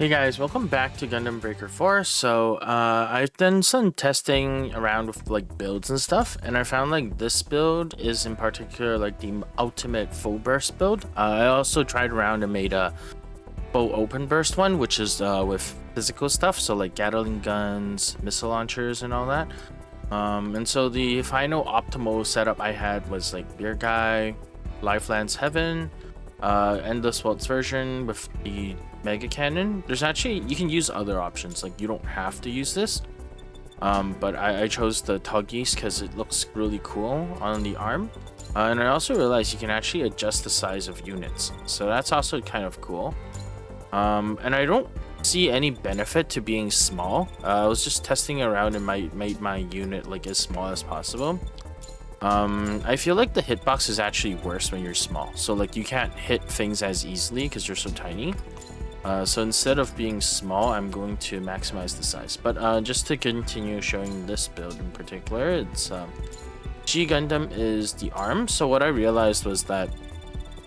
Hey guys, welcome back to Gundam Breaker 4. I've done some testing around with like builds and stuff, and I found like this build is in particular like the ultimate full burst build. I also tried around and made a full open burst one, which is with physical stuff, so like Gatling guns, missile launchers, and all that. And so the final optimal setup I had was like Beer Guy, Lifelance Heaven, Endless Waltz version with the Mega Cannon. There's actually, you can use other options, like you don't have to use this. But I chose the Tuggies because it looks really cool on the arm. And I also realized you can actually adjust the size of units. So that's also kind of cool. And I don't see any benefit to being small. I was just testing around and made my unit like as small as possible. I feel like the hitbox is actually worse when you're small. So like you can't hit things as easily because you're so tiny. So instead of being small, I'm going to maximize the size. But just to continue showing this build in particular, it's G Gundam is the arm. So what I realized was that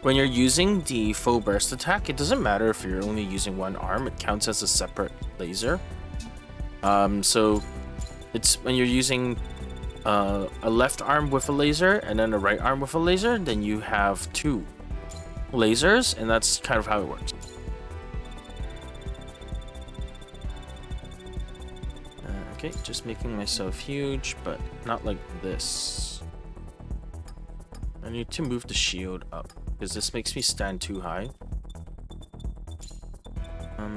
when you're using the full burst attack, it doesn't matter if you're only using one arm, it counts as a separate laser. So it's when you're using a left arm with a laser and then a right arm with a laser, then you have two lasers, and that's kind of how it works. Okay, just making myself huge, but not like this. I need to move the shield up because this makes me stand too high.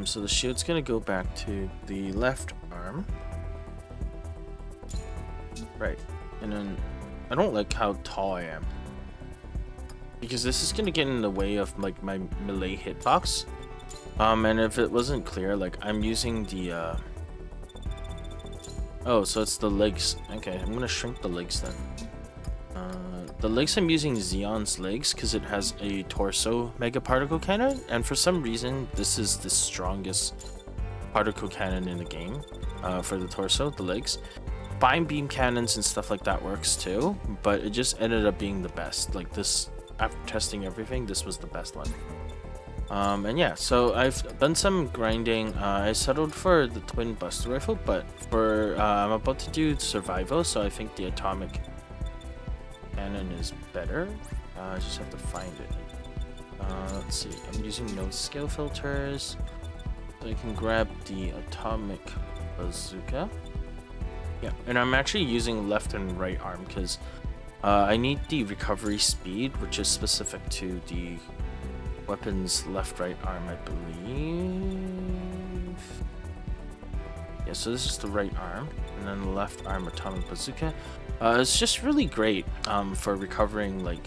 So the shield's gonna go back to the left arm. Right, and then I don't like how tall I am because this is gonna get in the way of like my melee hitbox. And if it wasn't clear, like I'm using the oh, so it's the legs. Okay, I'm gonna shrink the legs then. The legs, I'm using Zeon's legs because it has a torso mega particle cannon, and for some reason this is the strongest particle cannon in the game. For the torso, the legs. Fine beam cannons and stuff like that works too, but it just ended up being the best. Like this, after testing everything, this was the best one. And yeah, so I've done some grinding. I settled for the twin buster rifle, but for I'm about to do survival, so I think the atomic cannon is better. I just have to find it. Let's see, I'm using no scale filters, so I can grab the atomic bazooka. Yeah, and I'm actually using left and right arm because I need the recovery speed, which is specific to the weapon's left-right arm, I believe. Yeah, so this is the right arm, and then the left arm atomic bazooka. It's just really great for recovering, like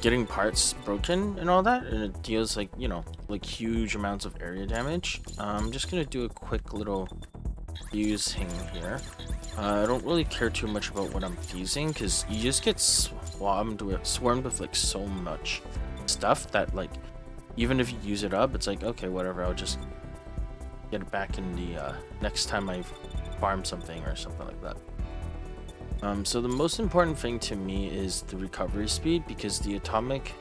getting parts broken and all that, and it deals like, you know, like huge amounts of area damage. I'm just gonna do a quick little fusing here. I don't really care too much about what I'm fusing because you just get swarmed with like so much stuff that like even if you use it up, it's like okay, whatever, I'll just get it back in the next time I farm something or something like that. So the most important thing to me is the recovery speed because the atomic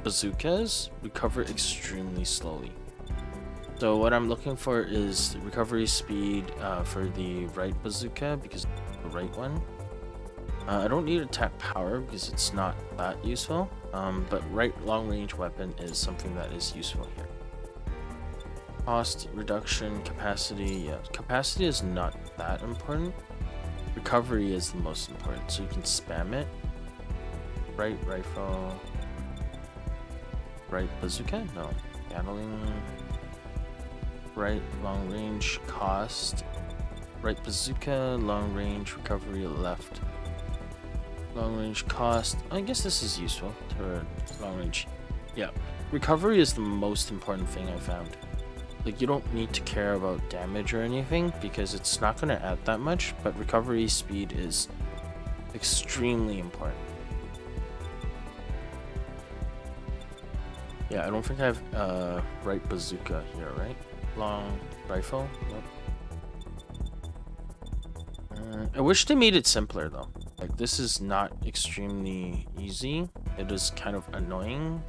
bazookas recover extremely slowly. So what I'm looking for is recovery speed for the right bazooka because the right one. I don't need attack power because it's not that useful, but right long range weapon is something that is useful here. Cost reduction, capacity, yeah, capacity is not that important. Recovery is the most important, so you can spam it. Right rifle, right bazooka, no, Gatling. Right long range, cost, right bazooka, long range, recovery, left. Long range, cost. I guess this is useful to long range. Yeah, recovery is the most important thing I found. Like you don't need to care about damage or anything because it's not going to add that much, but recovery speed is extremely important. Yeah, I don't think I have right bazooka here, right? Long rifle. Yep. I wish they made it simpler though. Like this is not extremely easy. It is kind of annoying.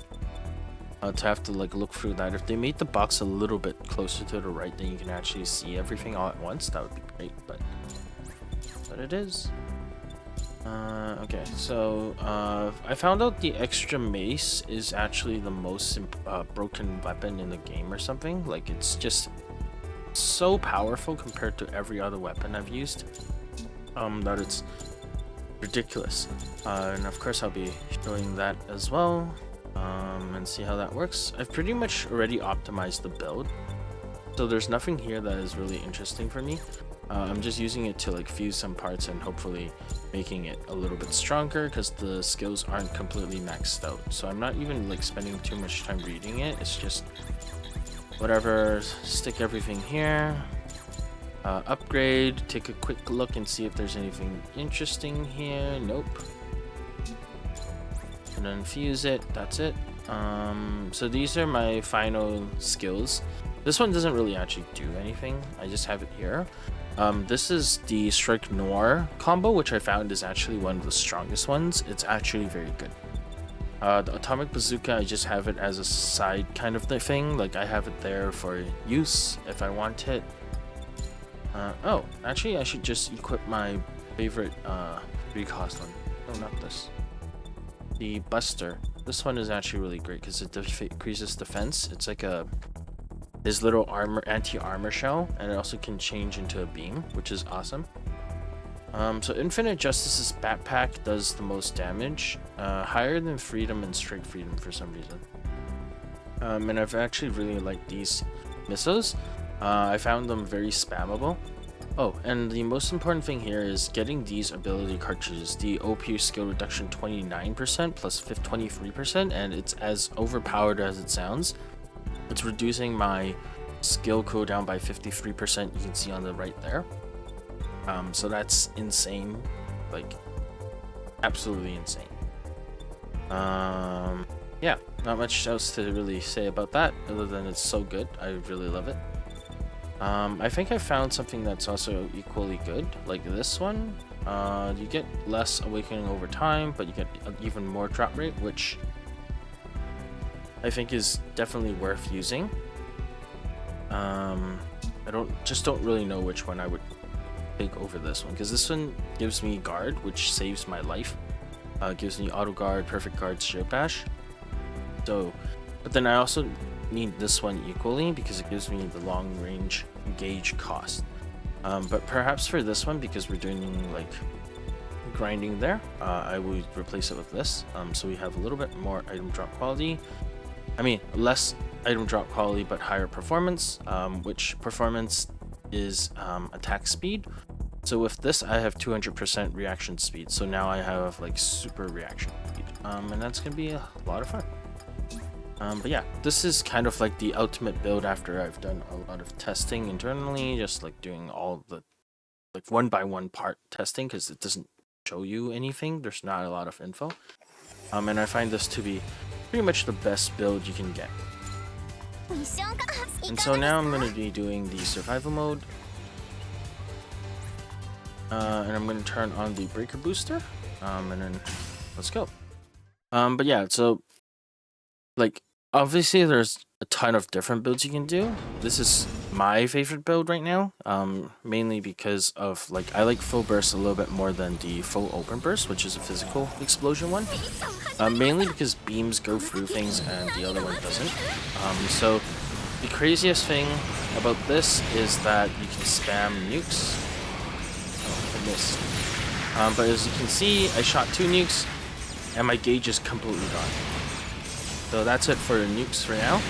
to have to like look through that. If they made the box a little bit closer to the right, then you can actually see everything all at once. That would be great, but it is. Okay, so I found out the extra mace is actually the most broken weapon in the game or something. Like, it's just so powerful compared to every other weapon I've used, that it's ridiculous. And of course I'll be showing that as well, and see how that works. I've pretty much already optimized the build, so there's nothing here that is really interesting for me. I'm just using it to like fuse some parts and hopefully making it a little bit stronger, because the skills aren't completely maxed out. So I'm not even like spending too much time reading it. It's just whatever, stick everything here, upgrade, take a quick look and see if there's anything interesting here. Nope. And then fuse it, that's it. So these are my final skills. This one doesn't really actually do anything, I just have it here. This is the Strike Noir combo, which I found is actually one of the strongest ones. It's actually very good. The Atomic Bazooka, I just have it as a side kind of thing. Like, I have it there for use if I want it. Oh, actually I should just equip my favorite recost one. No, not this. The Buster. This one is actually really great because it increases defense. It's like his little anti-armor shell, and it also can change into a beam, which is awesome. So Infinite Justice's backpack does the most damage, higher than Freedom and Strike Freedom for some reason. And I've actually really liked these missiles. I found them very spammable. Oh, and the most important thing here is getting these ability cartridges. The OP skill reduction 29% plus 23%, and it's as overpowered as it sounds. It's reducing my skill cooldown by 53%, you can see on the right there. So that's insane, like absolutely insane. Yeah, not much else to really say about that other than it's so good. I really love it. I think I found something that's also equally good, like this one. You get less awakening over time, but you get even more drop rate, which I think is definitely worth using. I don't really know which one I would take over this one, because this one gives me guard, which saves my life. Gives me auto guard, perfect guard, shield bash. So, but then I also need this one equally because it gives me the long range engage cost. But perhaps for this one, because we're doing like grinding there, I would replace it with this. So we have a little bit more item drop quality. I mean, less item drop quality, but higher performance, which performance is attack speed. So with this, I have 200% reaction speed. So now I have like super reaction speed, and that's gonna be a lot of fun. But yeah, this is kind of like the ultimate build after I've done a lot of testing internally, just like doing all the like one by one part testing, because it doesn't show you anything. There's not a lot of info. And I find this to be pretty much the best build you can get. And so now I'm going to be doing the survival mode. And I'm going to turn on the breaker booster. And then let's go. But yeah, so like obviously there's a ton of different builds you can do. This is my favorite build right now, mainly because of like I like full burst a little bit more than the full open burst, which is a physical explosion one. Mainly because beams go through things and the other one doesn't. So the craziest thing about this is that you can spam nukes. Oh, I missed. But as you can see, I shot 2 nukes and my gauge is completely gone. So that's it for the nukes for now.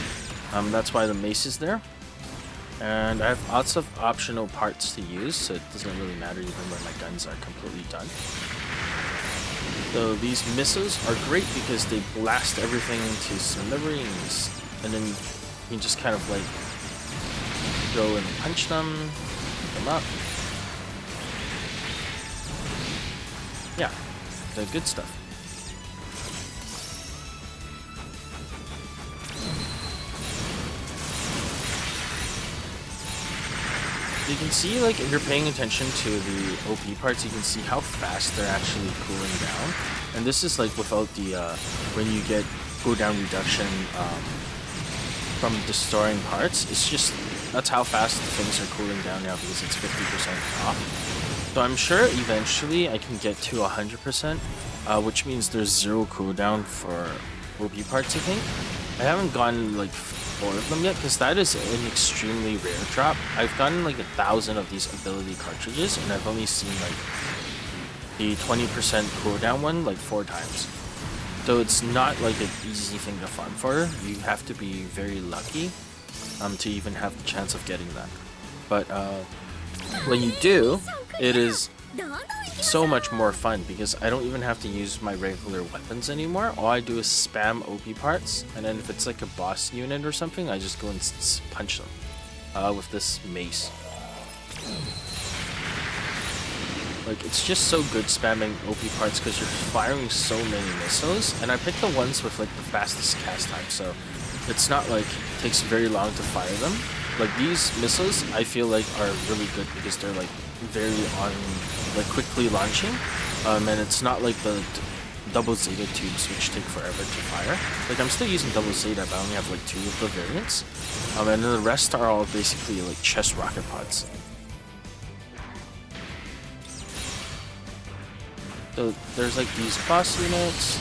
That's why the mace is there. And I have lots of optional parts to use, so it doesn't really matter even when my guns are completely done. So these missiles are great because they blast everything into smithereens, and then you can just kind of like go and punch them, pick them up. Yeah, the good stuff. You can see, like, if you're paying attention to the OP parts, you can see how fast they're actually cooling down. And this is like without the when you get cooldown reduction from destroying parts. It's just that's how fast things are cooling down now because it's 50% off. So I'm sure eventually I can get to 100%, which means there's 0 cooldown for OP parts, I think. I haven't gotten like 4 of them yet because that is an extremely rare drop. I've gotten like 1,000 of these ability cartridges and I've only seen like the 20% cooldown one like 4 times. So it's not like an easy thing to farm for. You have to be very lucky to even have the chance of getting that. But when you do, it is so much more fun because I don't even have to use my regular weapons anymore. All I do is spam OP parts, and then if it's like a boss unit or something, I just go and punch them with this mace. Like, it's just so good spamming OP parts because you're firing so many missiles, and I picked the ones with like the fastest cast time, so it's not like it takes very long to fire them. Like these missiles, I feel like are really good because they're like very like quickly launching, and it's not like the double Zeta tubes which take forever to fire. Like I'm still using double Zeta, but I only have like 2 of the variants, and then the rest are all basically like chest rocket pods. So there's like these boss units,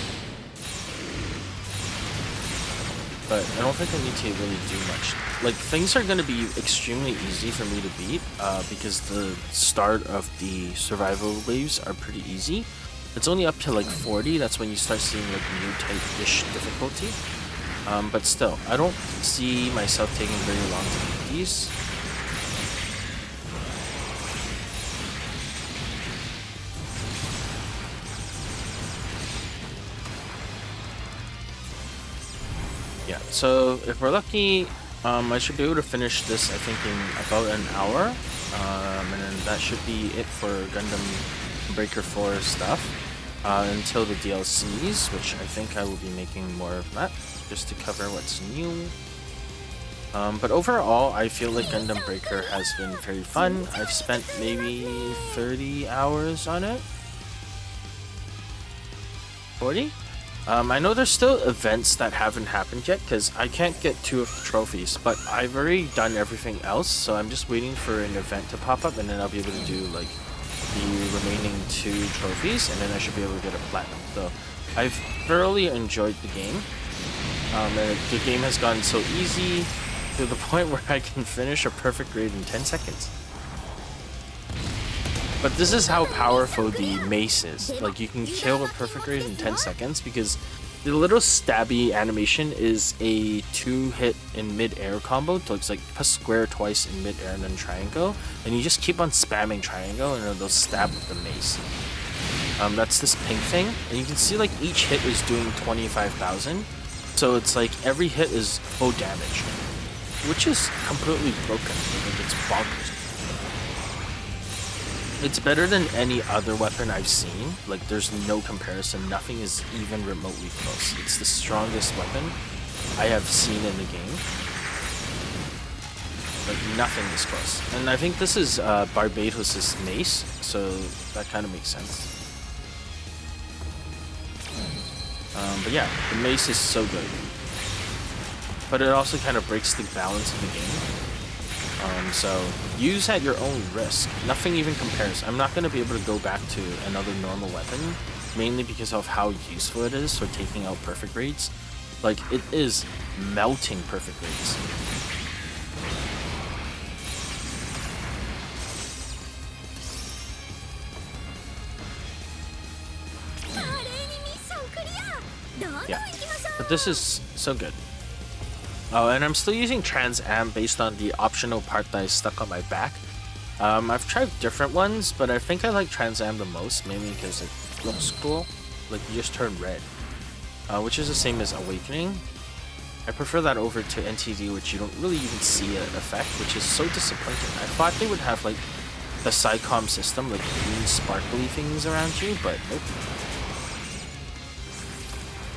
but I don't think I need to really do much. Like things are going to be extremely easy for me to beat because the start of the survival waves are pretty easy. It's only up to like 40, that's when you start seeing like new type-ish difficulty. But still, I don't see myself taking very long to beat these. Yeah, so if we're lucky, I should be able to finish this, I think, in about an hour. And then that should be it for Gundam Breaker 4 stuff. Until the DLCs, which I think I will be making more of that, just to cover what's new. But overall, I feel like Gundam Breaker has been very fun. I've spent maybe 30 hours on it. 40? I know there's still events that haven't happened yet because I can't get 2 of the trophies, but I've already done everything else, so I'm just waiting for an event to pop up and then I'll be able to do like the remaining 2 trophies and then I should be able to get a platinum. So I've thoroughly enjoyed the game, and the game has gotten so easy to the point where I can finish a perfect raid in 10 seconds. But this is how powerful the mace is. Like, you can kill a perfect raid in 10 seconds because the little stabby animation is a 2-hit in mid-air combo. So it's like press square twice in mid-air and then triangle. And you just keep on spamming triangle and it'll stab with the mace. That's this pink thing. And you can see like each hit is doing 25,000. So it's like every hit is full damage, which is completely broken. Like, it's bonkers. It's better than any other weapon I've seen. Like, there's no comparison. Nothing is even remotely close. It's the strongest weapon I have seen in the game. Like, nothing is close. And I think this is Barbatos' mace, so that kind of makes sense. But yeah, the mace is so good. But it also kind of breaks the balance of the game. So use at your own risk. Nothing even compares. I'm not going to be able to go back to another normal weapon, mainly because of how useful it is for taking out perfect raids. Like, it is melting perfect raids. Yeah, but this is so good. Oh, and I'm still using Trans Am based on the optional part that I stuck on my back. I've tried different ones, but I think I like Trans Am the most, mainly because it looks cool. Like, you just turn red, which is the same as Awakening. I prefer that over to NTD, which you don't really even see an effect, which is so disappointing. I thought they would have like the SciComm system, like green sparkly things around you, but nope.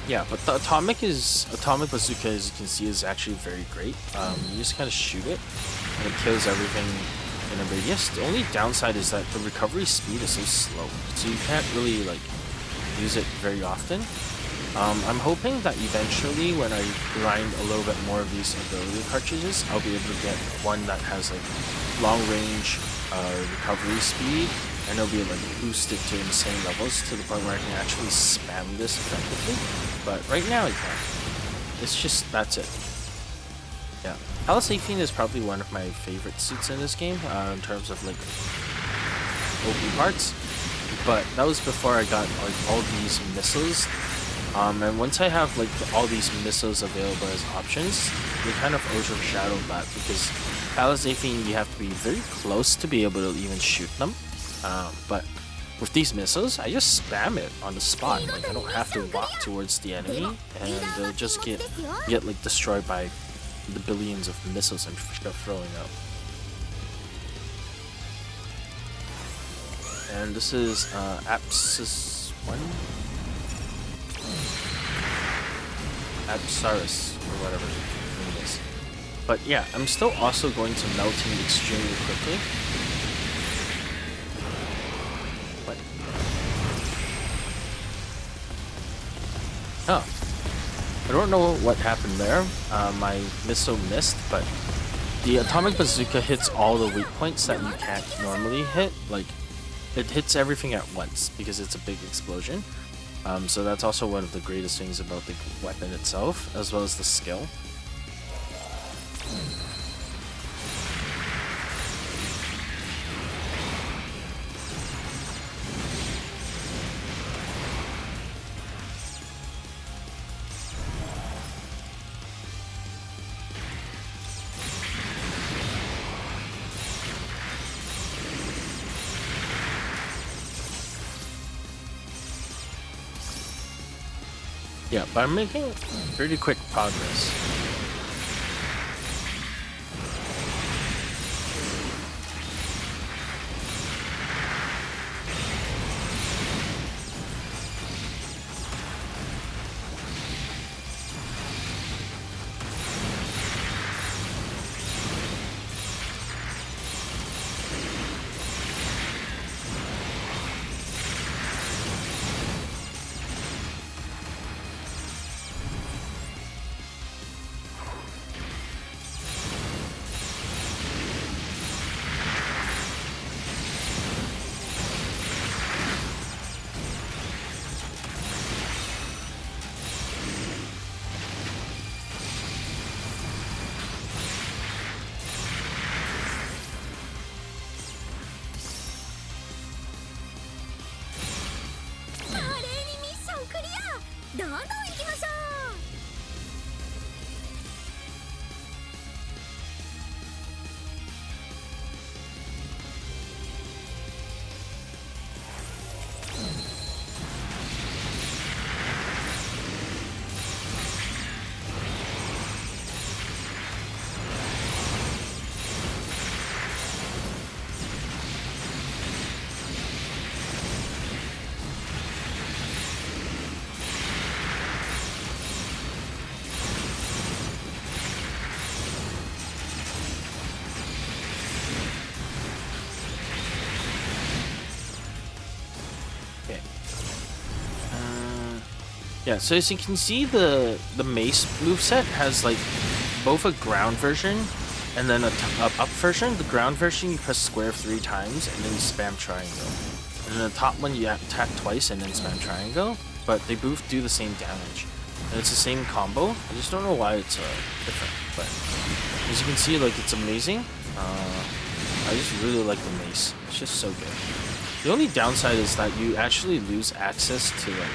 Yeah, but the atomic bazooka, as you can see, is actually very great. You just kind of shoot it, and it kills everything in a radius. The only downside is that the recovery speed is so slow, so you can't really like use it very often. I'm hoping that eventually when I grind a little bit more of these ability cartridges, I'll be able to get one that has like long range recovery speed, and it'll be like boosted to insane levels to the point where I can actually spam this effectively. But right now I can't. It's just, that's it. Yeah. Palace 18 is probably one of my favorite suits in this game in terms of like OP parts. But that was before I got like all these missiles. And once I have like all these missiles available as options, they kind of overshadow that, because Palace 18 you have to be very close to be able to even shoot them. But with these missiles, I just spam it on the spot. Like I don't have to walk towards the enemy, and they'll just get like destroyed by the billions of missiles I'm throwing out. And this is Apsis 1? Apsaris, or whatever it is. But yeah, I'm still also going to melting extremely quickly. What? Oh. I don't know what happened there. My missile missed, but the atomic bazooka hits all the weak points that you can't normally hit. Like, it hits everything at once because it's a big explosion. So that's also one of the greatest things about the weapon itself, as well as the skill. Yeah, but I'm making pretty quick progress. Yeah, so as you can see, the mace moveset has like both a ground version and then a up version. The ground version you press square 3 times and then you spam triangle. And then the top one you attack twice and then spam triangle, but they both do the same damage. And it's the same combo. I just don't know why it's different, but as you can see, like, it's amazing. I just really like the mace. It's just so good. The only downside is that you actually lose access to like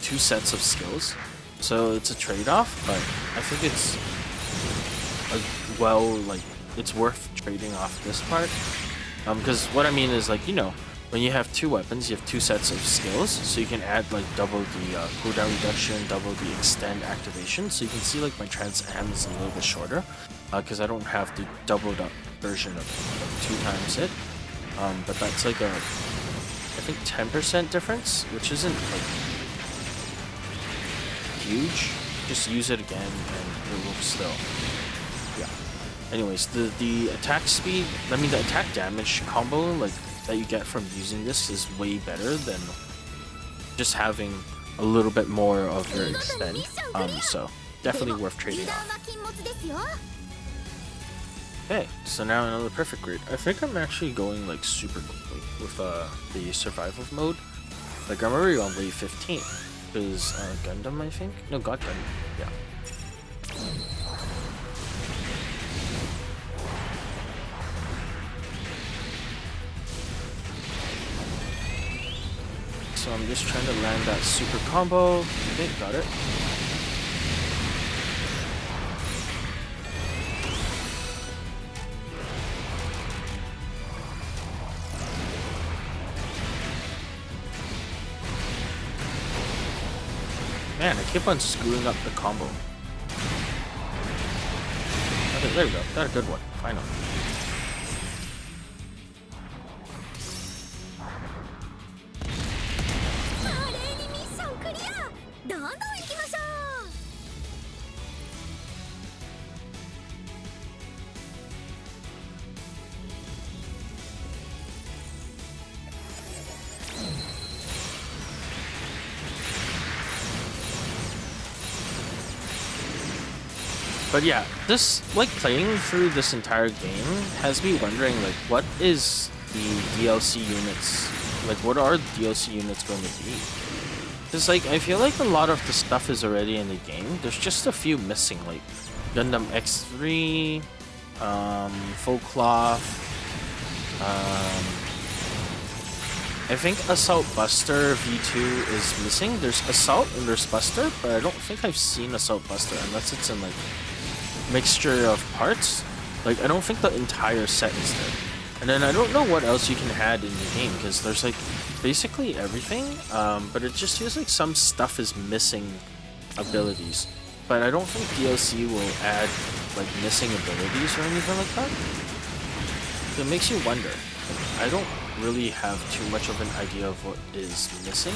2 sets of skills, so it's a trade-off, but I think it's it's worth trading off this part, because what I mean is, like, you know, when you have 2 weapons, you have 2 sets of skills, so you can add like double the cooldown reduction, double the extend activation. So you can see like my Trans Am is a little bit shorter because I don't have the doubled up version of 2 times it, but that's like a, I think, 10% difference, which isn't like huge. Just use it again and it will still, yeah. Anyways, the attack speed, I mean the attack damage combo like that you get from using this is way better than just having a little bit more of your extend. So definitely worth trading off. Okay, so now another perfect grade. I think I'm actually going like super quickly with the survival mode. Like I'm already on wave 15. Because Gundam, I think? No, God Gundam. Yeah. So I'm just trying to land that super combo. Okay, got it. Man, I keep on screwing up the combo. Okay, there we go. Got a good one. Finally. But yeah, this, like, playing through this entire game has me wondering, like, what is the DLC units, like, what are the DLC units going to be? Because, like, I feel like a lot of the stuff is already in the game. There's just a few missing, like, Gundam X3, Full Cloth, I think Assault Buster V2 is missing. There's Assault and there's Buster, but I don't think I've seen Assault Buster unless it's in, like, mixture of parts. Like, I don't think the entire set is there. And then I don't know what else you can add in the game, because there's, like, basically everything, but it just feels like some stuff is missing abilities. But I don't think DLC will add, like, missing abilities or anything like that. So it makes you wonder. I don't really have too much of an idea of what is missing.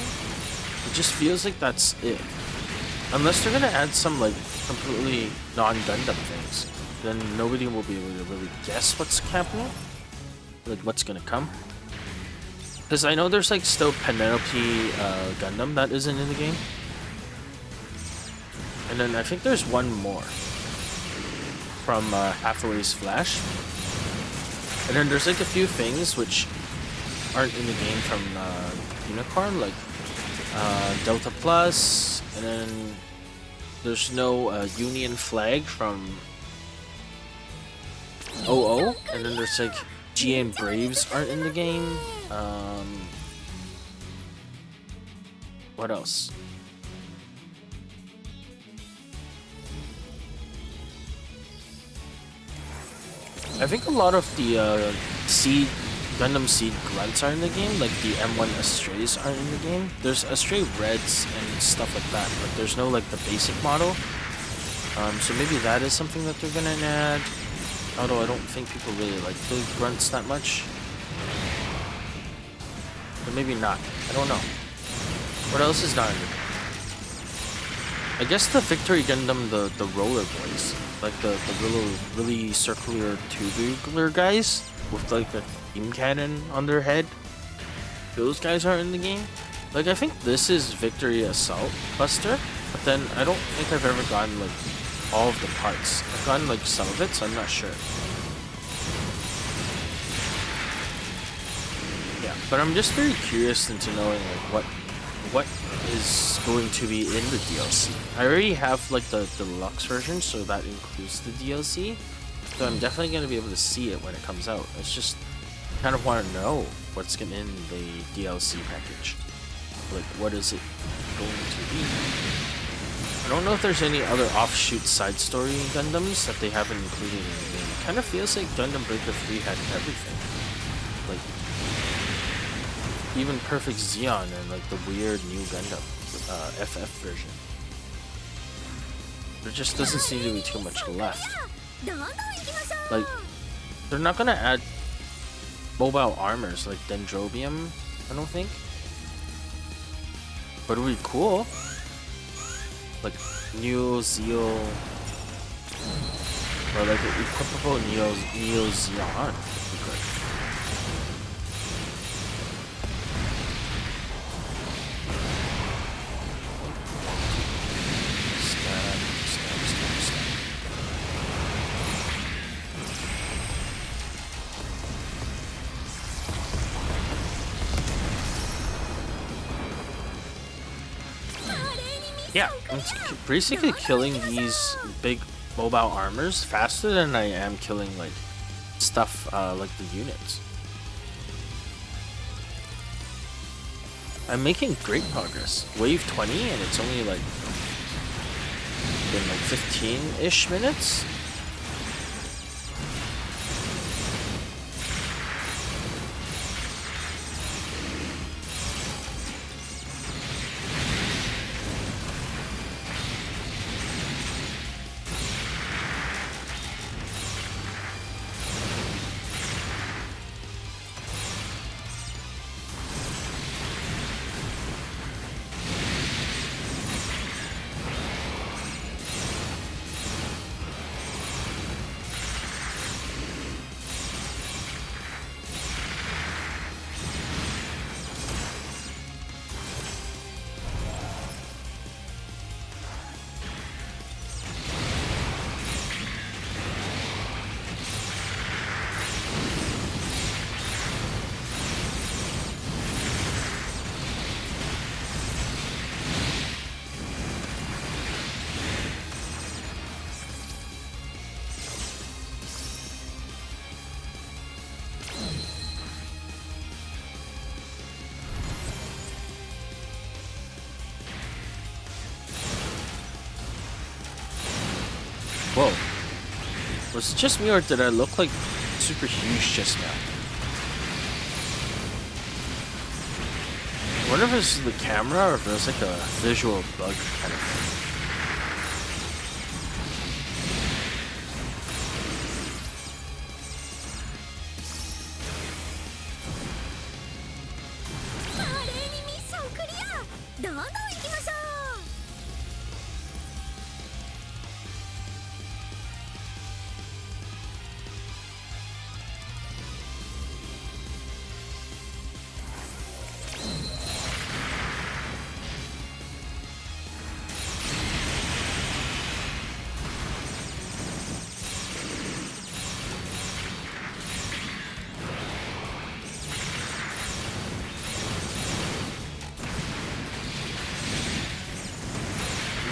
It just feels like that's it. Unless they're gonna add some, like, completely non-Gundam things, then nobody will be able to really guess what's happening, like what's gonna come. Because I know there's, like, still Penelope Gundam that isn't in the game, and then I think there's one more from Hathaway's Flash, and then there's, like, a few things which aren't in the game from Unicorn, like Delta Plus, and then there's no Union flag from OO, and then there's, like, GM Braves aren't in the game. What else? I think a lot of the Gundam Seed grunts are in the game, like the M1 Astrays aren't in the game. There's Astray Reds and stuff like that, but there's no, like, the basic model. So maybe that is something that they're gonna add. Although I don't think people really like the grunts that much. But maybe not. I don't know. What else is not in the game? I guess the Victory Gundam, the roller boys. Like the really circular tubular guys with, like, a beam cannon on their head. Those guys aren't in the game. Like, I think this is Victory Assault Buster, but then I don't think I've ever gotten, like, all of the parts. I've gotten, like, some of it, so I'm not sure. Yeah, but I'm just very curious into knowing, like, what is going to be in the DLC. I already have, like, the deluxe version, so that includes the DLC. So I'm definitely going to be able to see it when it comes out. It's just kind of want to know what's in the DLC package. Like, what is it going to be? I don't know if there's any other offshoot side story Gundams that they haven't included in the game. It kind of feels like Gundam Breaker 3 had everything. Like, even Perfect Xeon and, like, the weird new Gundam FF version. There just doesn't seem to be too much left. Like, they're not gonna add mobile armors like Dendrobium, I don't think. But it would be cool. Like Neo Zeal, or like an equipable Neo Zeon. Yeah, I'm basically killing these big mobile armors faster than I am killing like stuff like the units. I'm making great progress. Wave 20 and it's only like been like 15-ish minutes. Whoa. Was it just me or did I look like super huge just now? I wonder if this is the camera or if it's like a visual bug kind of thing.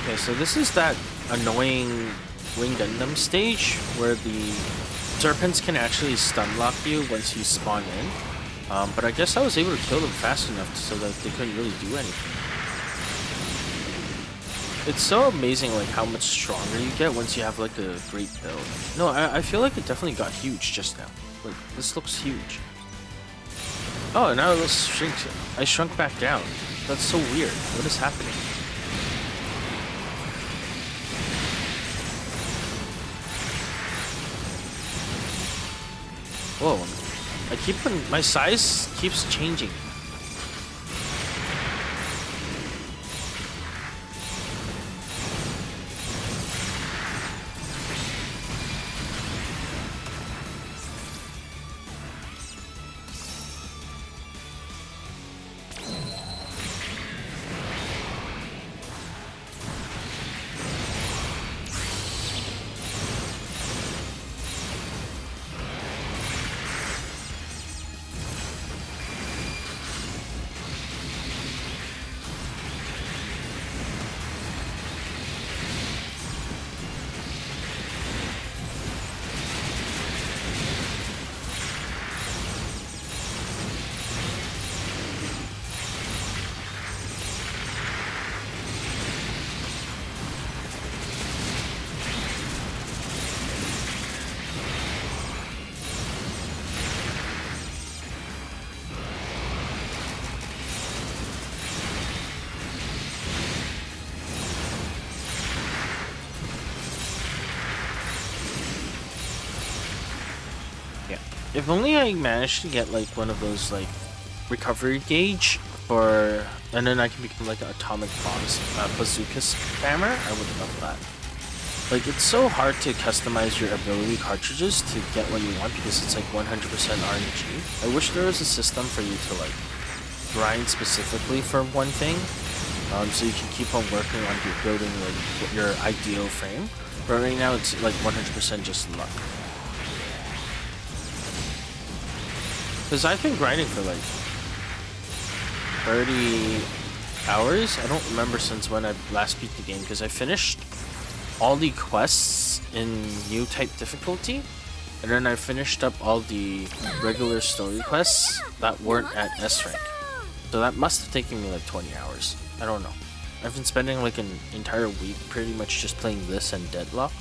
Okay, so this is that annoying Wing Gundam stage where the serpents can actually stun lock you once you spawn in. But I guess I was able to kill them fast enough so that they couldn't really do anything. It's so amazing like how much stronger you get once you have like a great build. No, I feel like it definitely got huge just now. Like, this looks huge. Oh, now let's shrink. I shrunk back down. That's so weird. What is happening? Whoa, my size keeps changing. If only I managed to get like one of those like recovery gauge for, and then I can become like an atomic bombs bazooka spammer. I would love that. Like, it's so hard to customize your ability cartridges to get what you want because it's like 100% RNG. I wish there was a system for you to like grind specifically for one thing, so you can keep on working on your building like your ideal frame. But right now it's like 100% just luck. Because I've been grinding for like 30 hours. I don't remember since when I last beat the game because I finished all the quests in new type difficulty, and then I finished up all the regular story quests that weren't at S rank. So that must have taken me like 20 hours. I don't know. I've been spending like an entire week pretty much just playing this and Deadlock.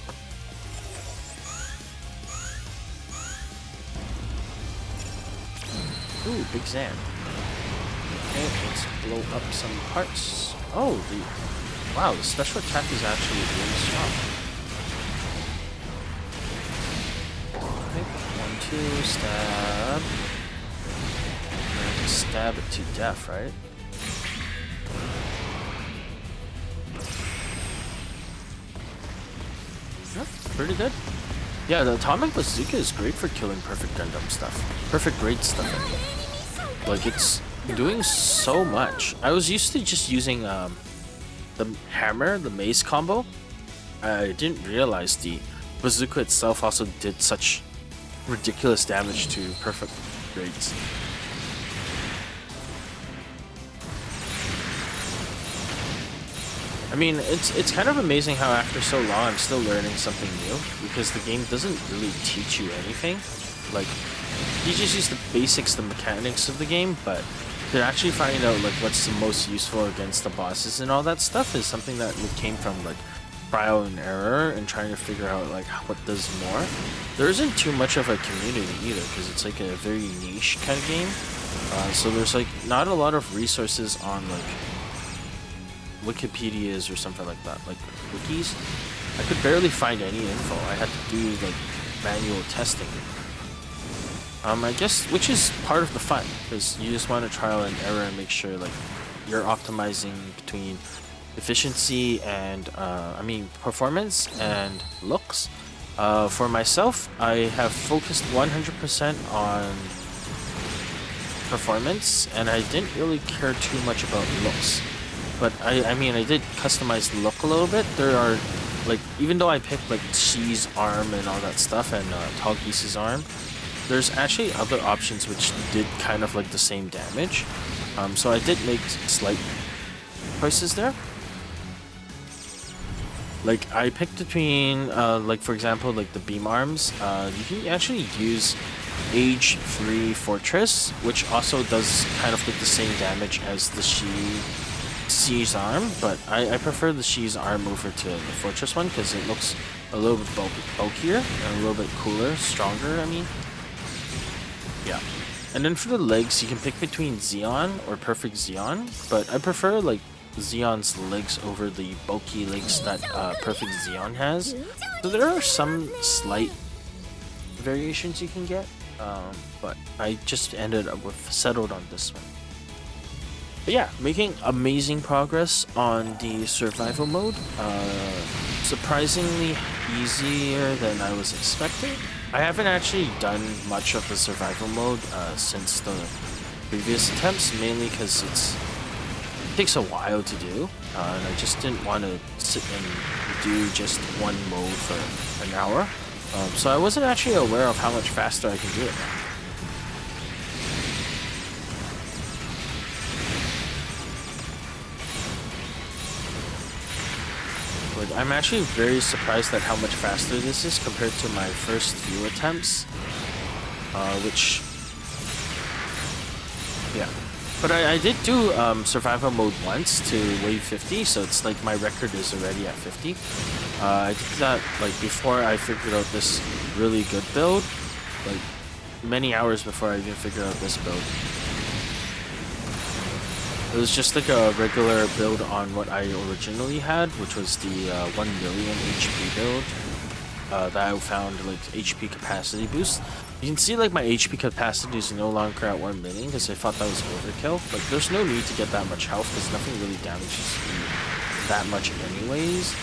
Ooh, big Zan. Okay, let's blow up some parts. Oh, wow, the special attack is actually really strong. Okay, 1, 2, stab. And stab it to death, right? Yeah, pretty good. Yeah, the atomic bazooka is great for killing perfect Gundam stuff. Perfect grade stuff. Like, it's doing so much. I was used to just using the hammer, the mace combo. I didn't realize the bazooka itself also did such ridiculous damage to perfect grades. I mean, it's kind of amazing how after so long I'm still learning something new, because the game doesn't really teach you anything. Like, you just use the basics, the mechanics of the game, but to actually finding out like what's the most useful against the bosses and all that stuff is something that came from like trial and error and trying to figure out like what does more. There isn't too much of a community either, because it's like a very niche kind of game. So there's like not a lot of resources on like Wikipedias or something like that, like wikis. I could barely find any info. I had to do like manual testing. I guess, which is part of the fun, because you just want to trial and error and make sure like you're optimizing between efficiency and performance and looks. For myself, I have focused 100% on performance, and I didn't really care too much about looks. But I mean, I did customize the look a little bit. There are, like, even though I picked like Shi's arm and all that stuff, and Tallgeese's arm, there's actually other options which did kind of like the same damage. So I did make slight choices there. Like, I picked between, like, for example, like the beam arms. You can actually use Age 3 Fortress, which also does kind of like the same damage as the Shi's arm, but I prefer the Shi's arm over to the Fortress one because it looks a little bit bulkier and a little bit cooler, stronger, I mean. Yeah. And then for the legs, you can pick between Zeon or Perfect Zeon, but I prefer like Zeon's legs over the bulky legs that Perfect Zeon has. So there are some slight variations you can get, but I just ended up settled on this one. But yeah, making amazing progress on the survival mode. Surprisingly easier than I was expecting. I haven't actually done much of the survival mode since the previous attempts, mainly because it takes a while to do, and I just didn't want to sit and do just one mode for an hour. So I wasn't actually aware of how much faster I can do it now. I'm actually very surprised at how much faster this is compared to my first few attempts, yeah. But I did do survival mode once to wave 50, so it's like my record is already at 50. I did that like before I figured out this really good build, like many hours before I even figured out this build. It was just like a regular build on what I originally had, which was the 1 million HP build that I found like HP capacity boost. You can see like my HP capacity is no longer at 1 million because I thought that was overkill. Like, there's no need to get that much health because nothing really damages you that much anyways.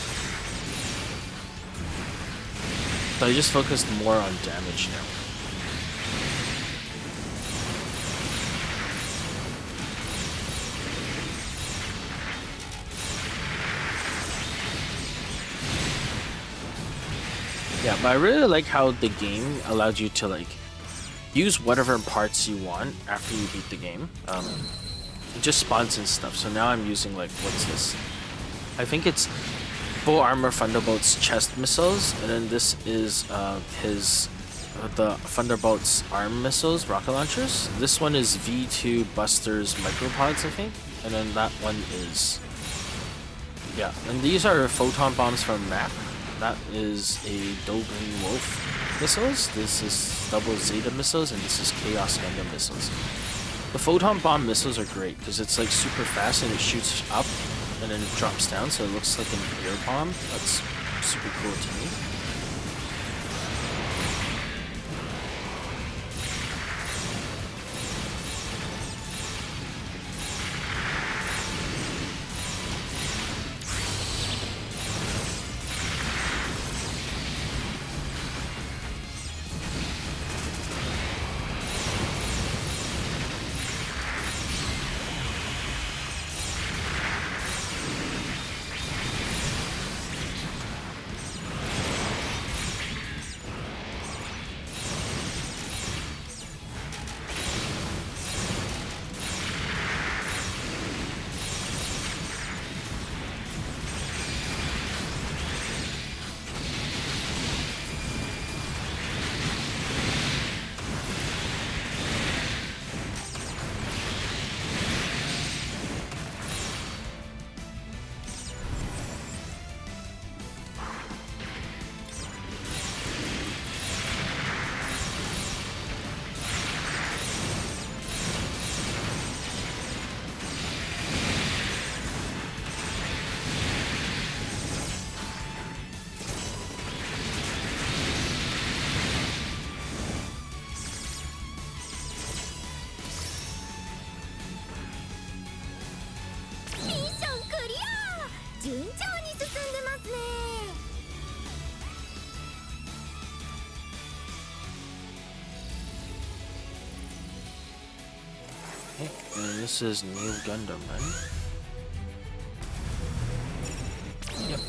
So I just focused more on damage now. Yeah, but I really like how the game allowed you to like use whatever parts you want after you beat the game. it just spawns in stuff. So now I'm using like, what's this? I think it's full armor Thunderbolt's chest missiles, and then this is the Thunderbolt's arm missiles, rocket launchers. This one is V2 Buster's micropods, I think, and then that one is, yeah. And these are photon bombs from map. That is a Dogen Wolf missiles. This is double Zeta missiles, and this is Chaos Gundam missiles. The photon bomb missiles are great because it's like super fast and it shoots up and then it drops down, so it looks like an air bomb. That's super cool to me. And this is new Gundam, right? Yep.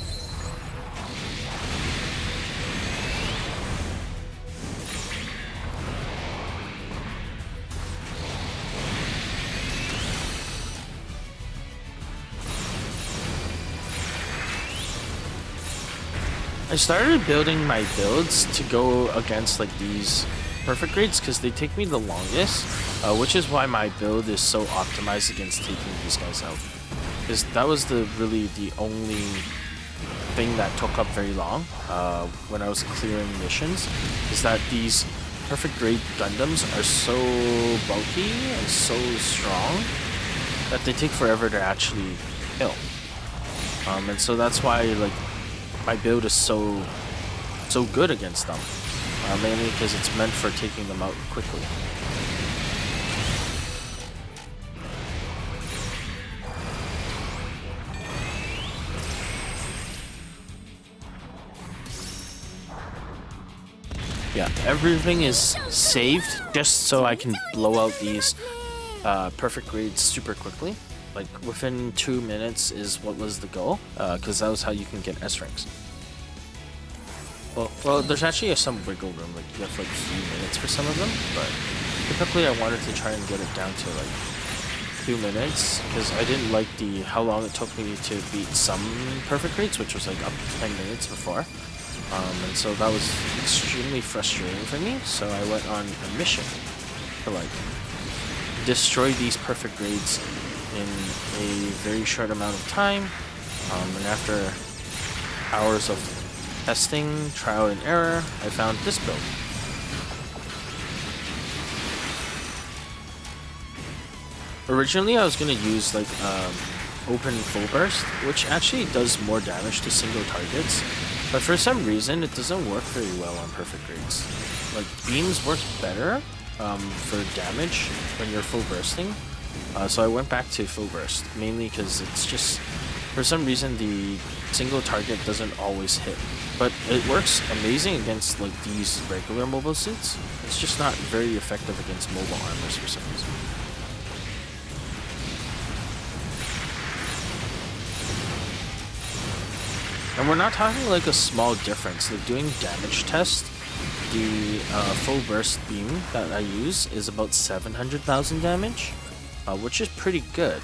I started building my builds to go against like these perfect grades because they take me the longest, which is why my build is so optimized against taking these guys out. Because that was really the only thing that took up very long when I was clearing missions, is that these perfect grade Gundams are so bulky and so strong that they take forever to actually kill. And so that's why like my build is so good against them. Mainly because it's meant for taking them out quickly. Yeah, everything is saved just so I can blow out these perfect grades super quickly. Like within 2 minutes is what was the goal, because that was how you can get S ranks. Well, there's actually some wiggle room, like you have like a few minutes for some of them, but typically I wanted to try and get it down to like 2 minutes, because I didn't like how long it took me to beat some perfect grades, which was like up to 10 minutes before. And so that was extremely frustrating for me, so I went on a mission to like destroy these perfect grades in a very short amount of time, and after hours of testing, trial and error, I found this build. Originally I was going to use like open full burst, which actually does more damage to single targets, but for some reason it doesn't work very well on perfect grades. Like beams work better for damage when you're full bursting, so I went back to full burst, mainly because it's just, for some reason the single target doesn't always hit, but it works amazing against like these regular mobile suits. It's just not very effective against mobile armors for some reason. And we're not talking like a small difference. Like doing damage test, the full burst beam that I use is about 700,000 damage, which is pretty good.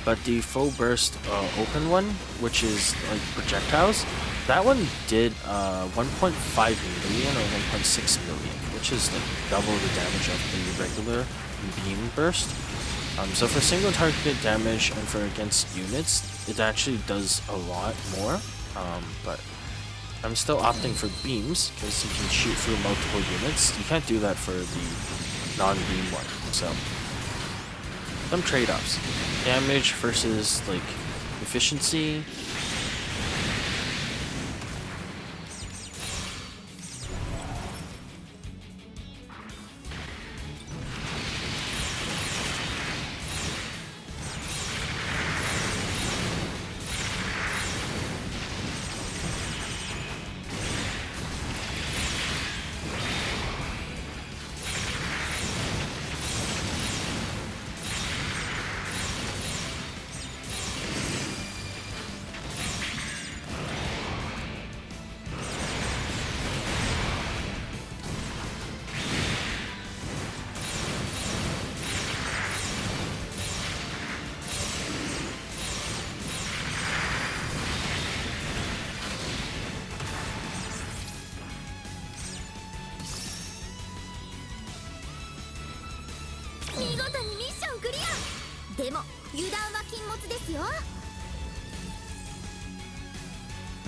But the full burst open one, which is like projectiles, that one did 1.5 million or 1.6 million, which is like double the damage of the regular beam burst. So for single target damage and for against units, it actually does a lot more. But I'm still opting for beams because you can shoot through multiple units. You can't do that for the non-beam one. So some trade-offs: damage versus like efficiency.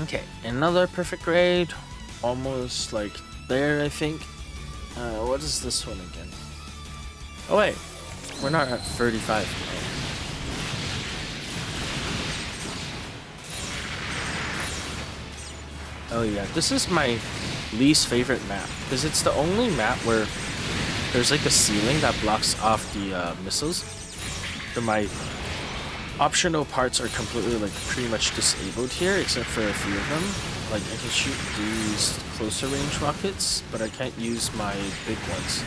Okay, another perfect grade, almost like there, I think. What is this one again? Oh wait, we're not at 35. Oh yeah, this is my least favorite map because it's the only map where there's like a ceiling that blocks off the missiles. So my optional parts are completely like pretty much disabled here, except for a few of them. Like I can shoot these closer range rockets, but I can't use my big ones.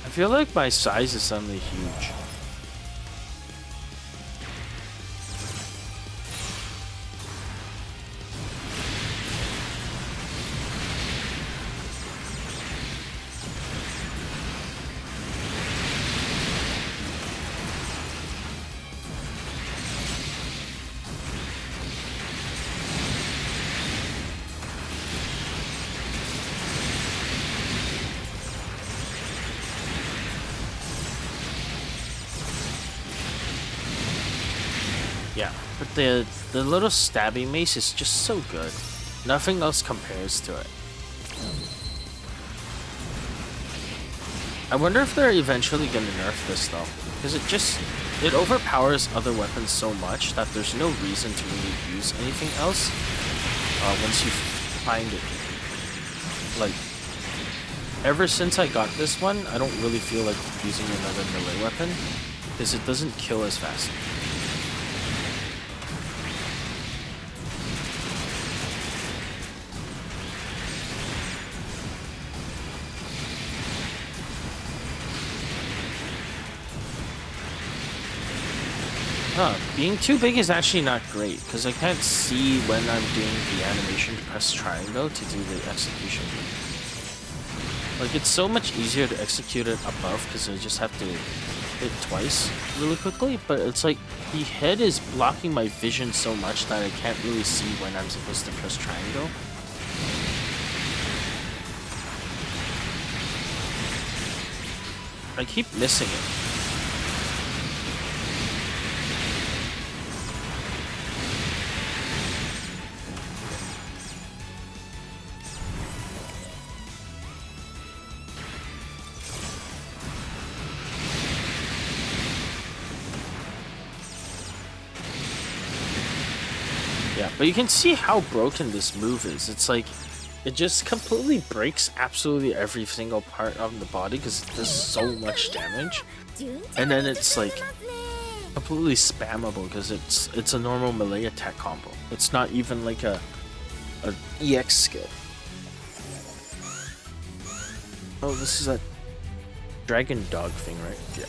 I feel like my size is suddenly huge. Yeah, but the little stabby mace is just so good. Nothing else compares to it. I wonder if they're eventually gonna nerf this though, because it overpowers other weapons so much that there's no reason to really use anything else once you find it. Like, ever since I got this one, I don't really feel like using another melee weapon because it doesn't kill as fast. Being too big is actually not great, because I can't see when I'm doing the animation to press triangle to do the execution. Like, it's so much easier to execute it above, because I just have to hit twice really quickly, but it's like, the head is blocking my vision so much that I can't really see when I'm supposed to press triangle. I keep missing it. Yeah, but you can see how broken this move is. It's like, it just completely breaks absolutely every single part of the body because it does so much damage. And then it's like completely spammable because it's a normal melee attack combo. It's not even like a EX skill. Oh, this is a dragon dog thing, right? Yeah.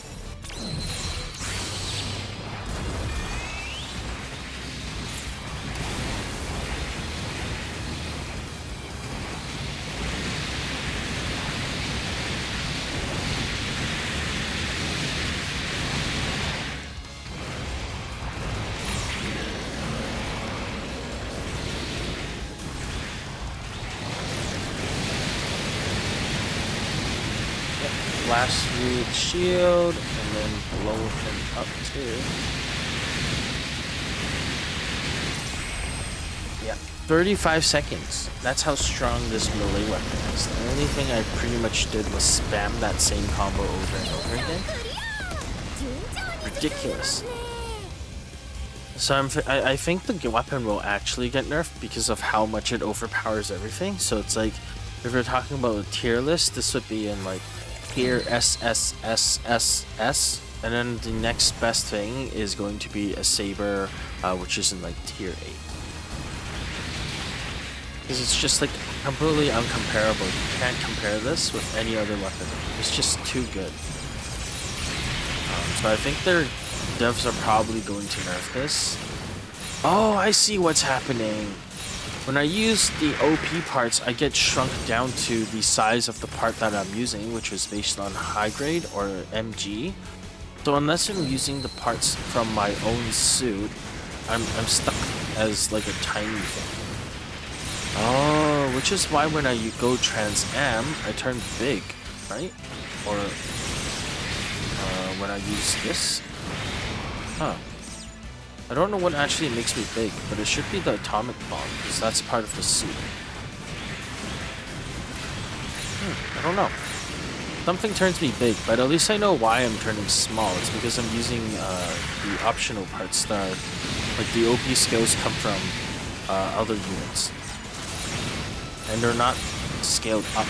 Blast through the shield and then blow him up too. Yeah, 35 seconds. That's how strong this melee weapon is. The only thing I pretty much did was spam that same combo over and over again. Ridiculous. So I think the weapon will actually get nerfed because of how much it overpowers everything. So it's like, if we're talking about a tier list, this would be in like tier S, S, S, S, S, and then the next best thing is going to be a saber, which is in like tier 8. Because it's just like completely uncomparable. You can't compare this with any other weapon. It's just too good. So I think their devs are probably going to nerf this. Oh, I see what's happening. When I use the OP parts, I get shrunk down to the size of the part that I'm using, which is based on high grade or MG. So unless I'm using the parts from my own suit, I'm stuck as like a tiny thing. Oh, which is why when I go Trans Am, I turn big, right? Or when I use this. Huh. I don't know what actually makes me big, but it should be the atomic bomb, because that's part of the suit. I don't know. Something turns me big, but at least I know why I'm turning small. It's because I'm using the optional parts that, like the OP skills come from other units. And they're not scaled up.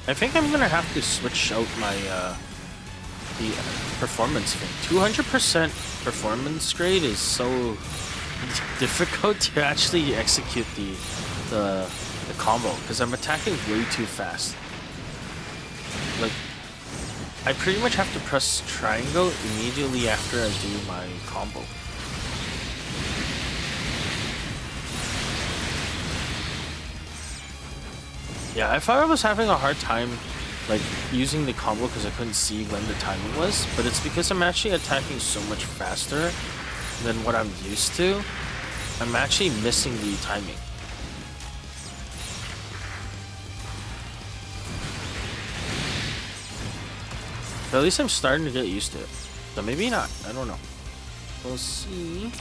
I think I'm gonna have to switch out my the performance thing. 200% performance grade is so difficult to actually execute the combo because I'm attacking way too fast. Like, I pretty much have to press triangle immediately after I do my combo. Yeah, I thought I was having a hard time like using the combo because I couldn't see when the timing was, but it's because I'm actually attacking so much faster than what I'm used to. I'm actually missing the timing. But at least I'm starting to get used to it. So maybe not, I don't know. We'll see.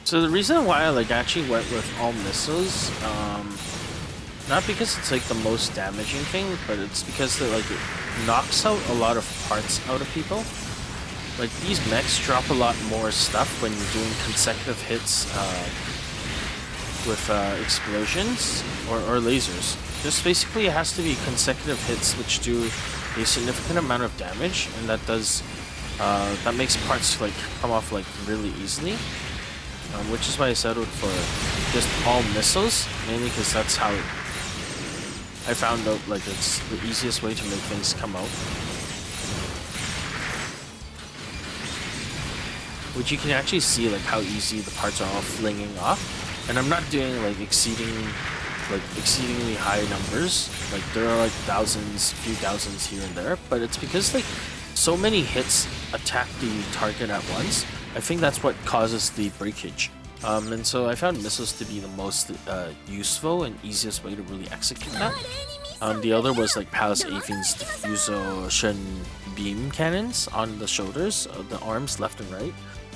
So the reason why I like actually went with all missiles, not because it's like the most damaging thing, but it's because it like it knocks out a lot of parts out of people. Like these mechs drop a lot more stuff when you're doing consecutive hits with explosions or lasers. Just basically it has to be consecutive hits which do a significant amount of damage, and that does that makes parts like come off like really easily. Which is why I settled for just all missiles, mainly because that's how I found out like it's the easiest way to make things come out. Which you can actually see like how easy the parts are all flinging off, and I'm not doing like exceedingly high numbers. Like there are like thousands, few thousands here and there, but it's because like so many hits attack the target at once. I think that's what causes the breakage. And so I found missiles to be the most useful and easiest way to really execute that. The other was like Palace Avian's diffusion beam cannons on the shoulders, the arms left and right.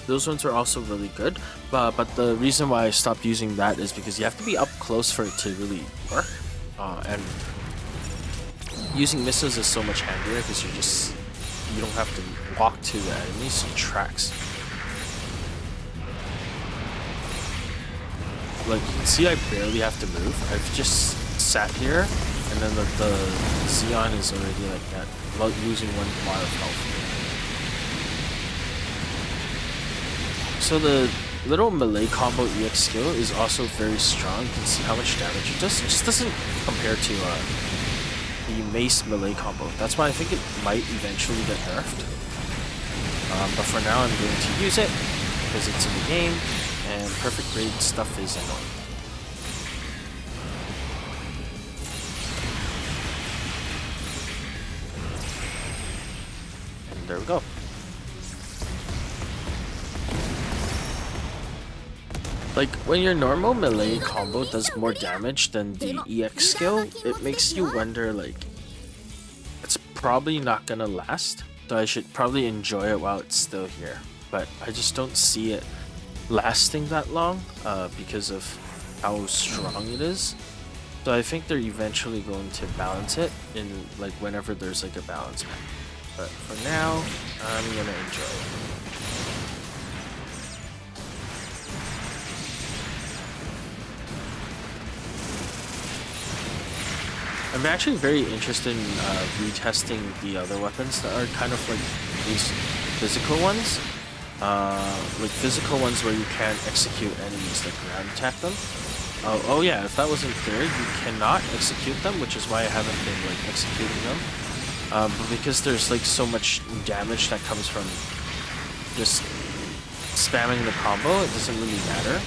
Those ones are also really good, but the reason why I stopped using that is because you have to be up close for it to really work. And using missiles is so much handier because you don't have to walk to the enemies, it tracks. Like you can see I barely have to move. I've just sat here and then the Xeon is already like that, about losing 1 bar of health. So the little melee combo EX skill is also very strong. You can see how much damage it does. It just doesn't compare to the mace melee combo. That's why I think it might eventually get nerfed. But for now I'm going to use it because it's in the game. And perfect grade stuff is annoying. And there we go. Like, when your normal melee combo does more damage than the EX skill, it makes you wonder, like, it's probably not gonna last. So I should probably enjoy it while it's still here. but I just don't see it lasting that long because of how strong it is. So I think they're eventually going to balance it in like whenever there's like a balance pack. But for now, I'm gonna enjoy it. I'm actually very interested in retesting the other weapons that are kind of like these physical ones. Like physical ones where you can't execute enemies, like ground attack them. Oh yeah, if that wasn't clear, you cannot execute them, which is why I haven't been like executing them. But because there's like so much damage that comes from just spamming the combo, it doesn't really matter.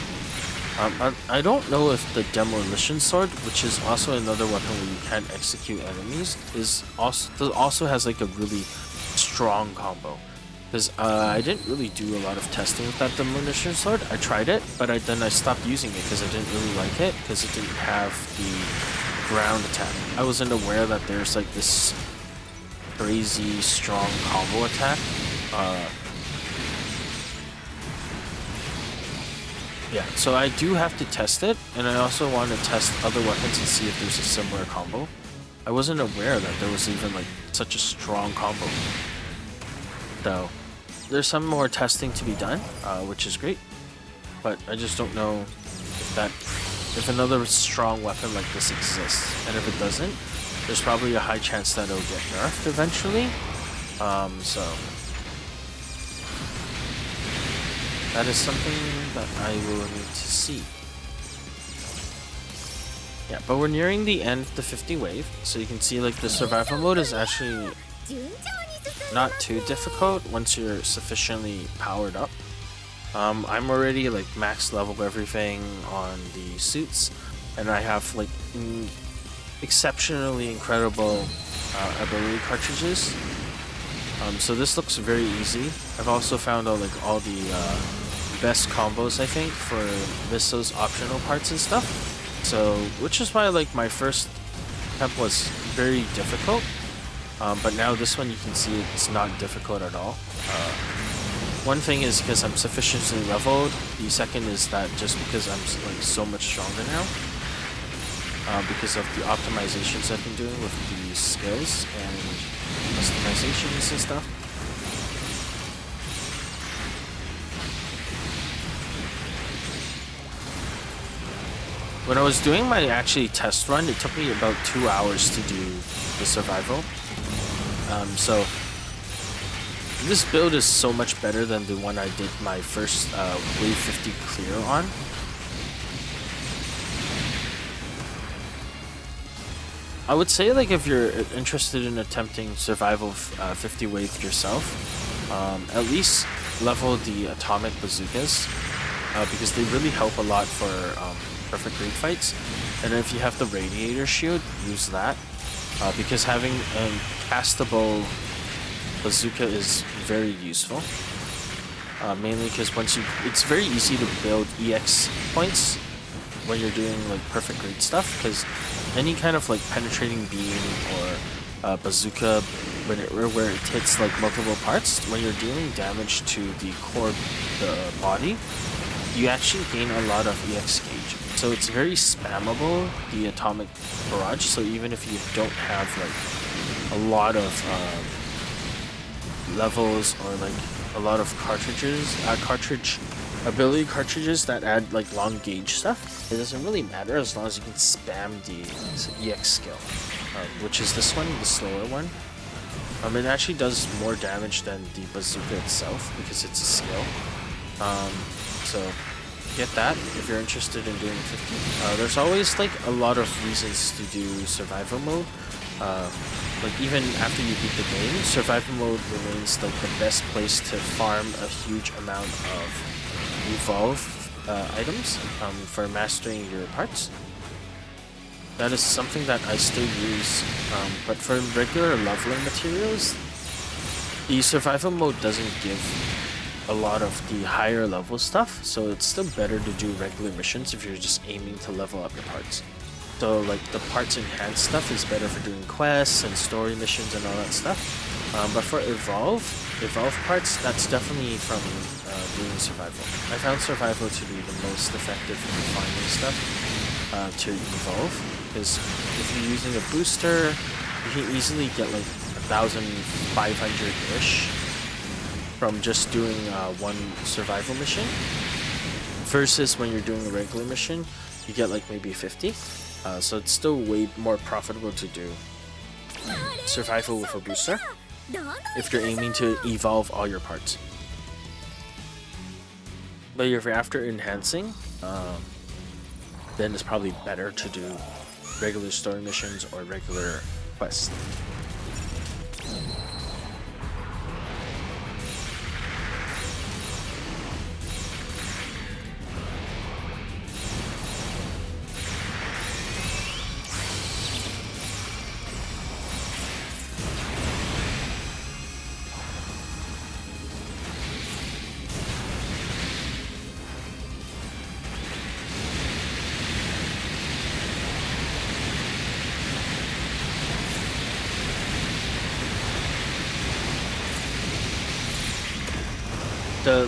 I don't know if the Demolition Sword, which is also another weapon where you can't execute enemies, also has like a really strong combo. Because I didn't really do a lot of testing with that Demolition Sword. I tried it, but then I stopped using it because I didn't really like it, because it didn't have the ground attack. I wasn't aware that there's like this crazy strong combo attack. Yeah, so I do have to test it, and I also want to test other weapons and see if there's a similar combo. I wasn't aware that there was even like such a strong combo. So there's some more testing to be done, which is great, but I just don't know if another strong weapon like this exists, and if it doesn't, there's probably a high chance that it'll get nerfed eventually. So that is something that I will need to see. Yeah, but we're nearing the end of the 50 wave, so you can see like the survival mode is actually not too difficult once you're sufficiently powered up. I'm already like max level everything on the suits, and I have like exceptionally incredible ability cartridges. So this looks very easy. I've also found out like all the best combos, I think, for Visso's optional parts and stuff. So, which is why like my first attempt was very difficult. But now this one you can see it's not difficult at all. One thing is because I'm sufficiently leveled. The second is that just because I'm like so much stronger now. Because of the optimizations I've been doing with the skills and customizations and stuff. When I was doing my actually test run, it took me about 2 hours to do the survival. So this build is so much better than the one I did my first wave 50 clear on. I would say like if you're interested in attempting survival 50 wave yourself, at least level the atomic bazookas, because they really help a lot for perfect grade fights. And if you have the radiator shield, use that, because having a castable bazooka is very useful. Mainly because it's very easy to build EX points when you're doing like perfect grade stuff, because any kind of like penetrating beam or bazooka, where it hits like multiple parts, when you're dealing damage to the core, the body, you actually gain a lot of EX gauge. So it's very spammable, the atomic barrage. So even if you don't have like a lot of levels or like a lot of ability cartridges that add like long gauge stuff, it doesn't really matter as long as you can spam the EX skill, which is this one, the slower one. It actually does more damage than the bazooka itself because it's a skill. So get that if you're interested in doing 50. There's always like a lot of reasons to do survival mode. Like even after you beat the game, survival mode remains like the best place to farm a huge amount of evolve items for mastering your parts. That is something that I still use, but for regular leveling materials, the survival mode doesn't give a lot of the higher level stuff, so it's still better to do regular missions if you're just aiming to level up your parts. So like the parts enhanced stuff is better for doing quests and story missions and all that stuff, but for evolve, evolve parts, that's definitely from doing survival. I found survival to be the most effective in finding stuff to evolve, because if you're using a booster, you can easily get like 1,500-ish from just doing one survival mission, versus when you're doing a regular mission, you get like maybe 50. So it's still way more profitable to do survival with a booster if you're aiming to evolve all your parts. But if you're after enhancing, then it's probably better to do regular story missions or regular quests.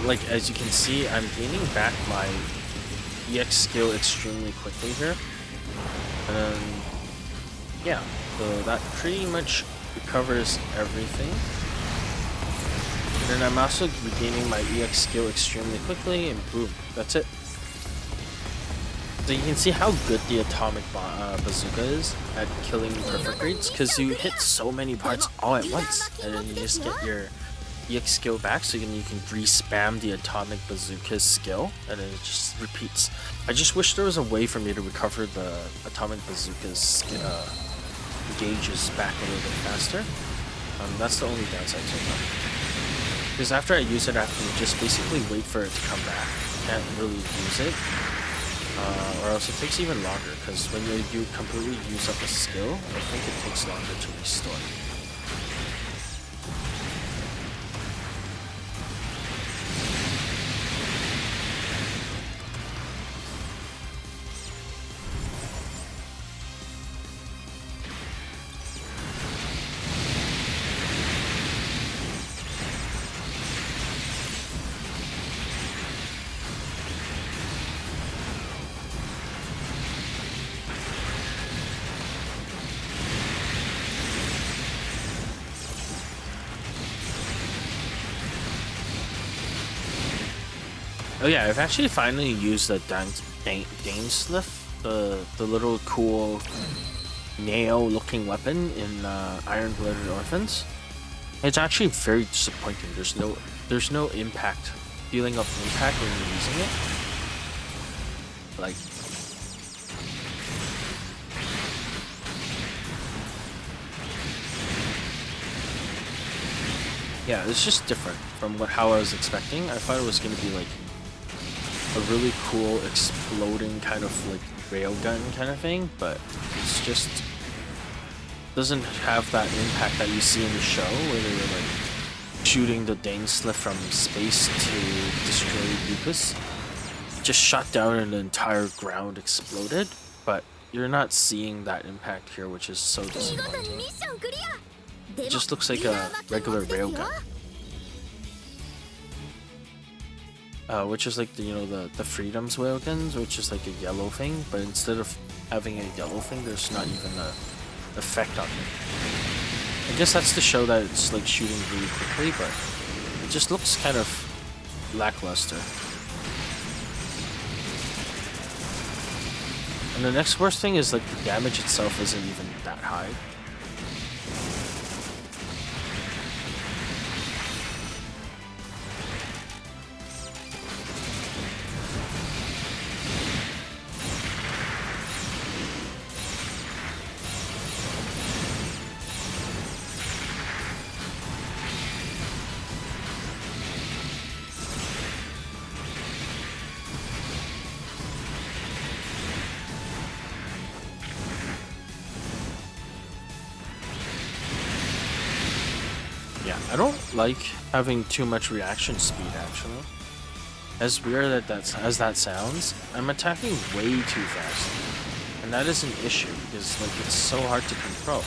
Like, as you can see, I'm gaining back my EX skill extremely quickly here. And yeah, so that pretty much recovers everything. And then I'm also regaining my EX skill extremely quickly, and boom, that's it. So you can see how good the atomic bazooka is at killing perfect rates, because you hit so many parts all at once, and then you just get your EX skill back, so you can re-spam the atomic bazooka skill, and then it just repeats. I just wish there was a way for me to recover the atomic bazooka's gauges back a little bit faster. That's the only downside so far. Because after I use it, I have to just basically wait for it to come back. Can't really use it, or else it takes even longer. Because when you completely use up a skill, I think it takes longer to restore. Oh yeah, I've actually finally used the Dainsliff, the little cool nail-looking weapon in Iron-Blooded Orphans. It's actually very disappointing. There's no impact, feeling of impact when you're using it. Like, yeah, it's just different from how I was expecting. I thought it was gonna be like a really cool exploding kind of like railgun kind of thing, but it's just doesn't have that impact that you see in the show where they were like shooting the Dainsliff from space to destroy Lucas. It just shot down and the entire ground exploded, but you're not seeing that impact here, which is so disappointing. It just looks like a regular railgun. Which is like the Freedom's railguns, which is like a yellow thing, but instead of having a yellow thing, there's not even a effect on it. I guess that's to show that it's like shooting really quickly, but it just looks kind of lackluster. And the next worst thing is like the damage itself isn't even that high. Yeah, I don't like having too much reaction speed, actually. As weird as that sounds, I'm attacking way too fast. And that is an issue, because like it's so hard to control.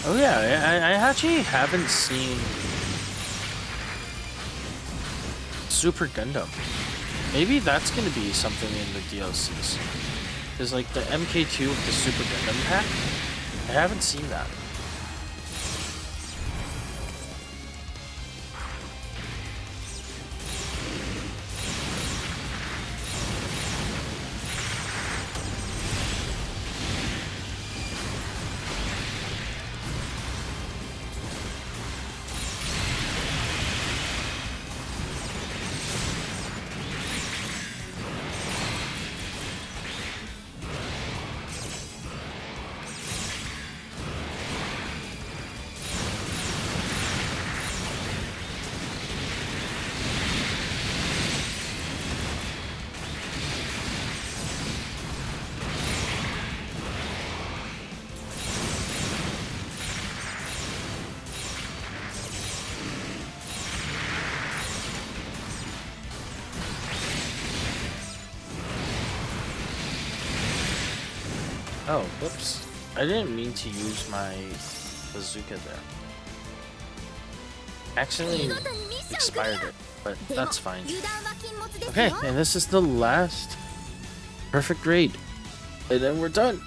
Oh yeah, I actually haven't seen Super Gundam. Maybe that's gonna be something in the DLCs. Cause like the MK2 of the Super Gundam pack, I haven't seen that. Oh, whoops. I didn't mean to use my bazooka there. Accidentally expired it, but that's fine. Okay, and this is the last perfect grade. And then we're done.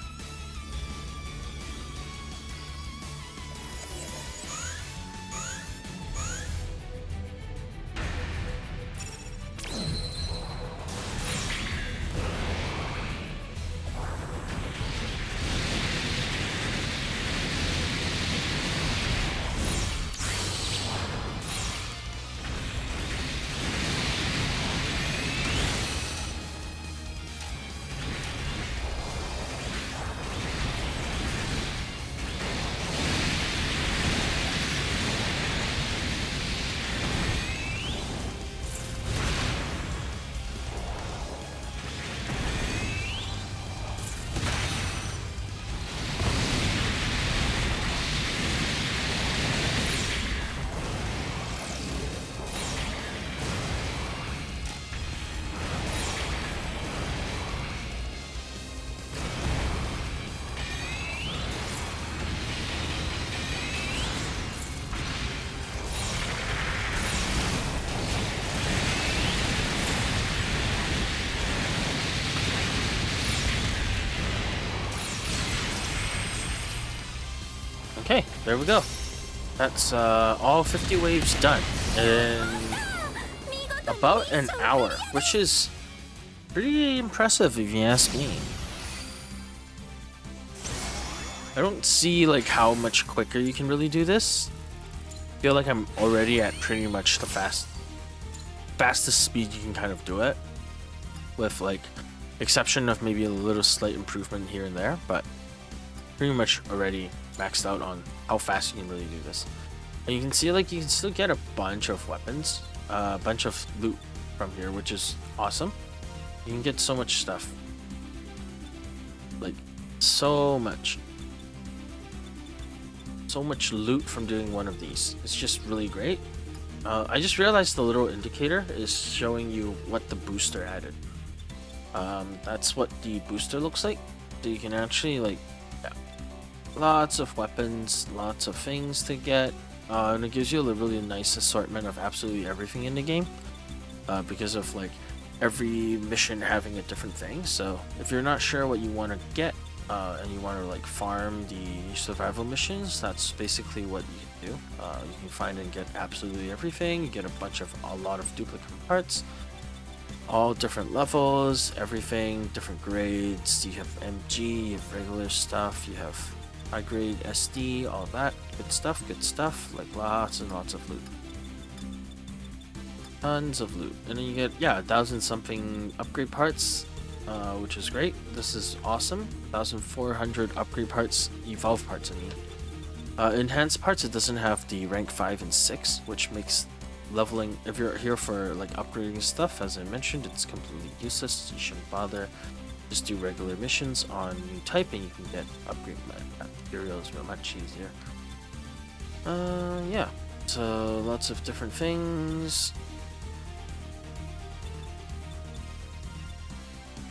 Okay, there we go. That's all 50 waves done in about an hour, which is pretty impressive if you ask me. I don't see like how much quicker you can really do this. I feel like I'm already at pretty much the fastest speed you can kind of do it, with like exception of maybe a little slight improvement here and there, but pretty much already maxed out on how fast you can really do this. And you can see like you can still get a bunch of weapons, a bunch of loot from here, which is awesome. You can get so much stuff, like so much loot from doing one of these. It's just really great. I just realized the little indicator is showing you what the booster added. That's what the booster looks like. So you can actually like, yeah, lots of weapons, lots of things to get, and it gives you a really nice assortment of absolutely everything in the game, because of like every mission having a different thing. So if you're not sure what you want to get, and you want to like farm the survival missions, that's basically what you can do. You can find and get absolutely everything. You get a lot of duplicate parts, all different levels, everything, different grades. You have MG, you have regular stuff, you have high grade SD, all that good stuff, like lots and lots of loot. Tons of loot. And then you get, yeah, 1,000 something upgrade parts, which is great. This is awesome. 1,400 upgrade parts, evolve parts, I mean. Enhanced parts, it doesn't have the rank 5 and 6, which makes leveling, if you're here for like upgrading stuff, as I mentioned, it's completely useless. You shouldn't bother. Just do regular missions on new type and you can get upgrade materials much easier. Yeah, so lots of different things.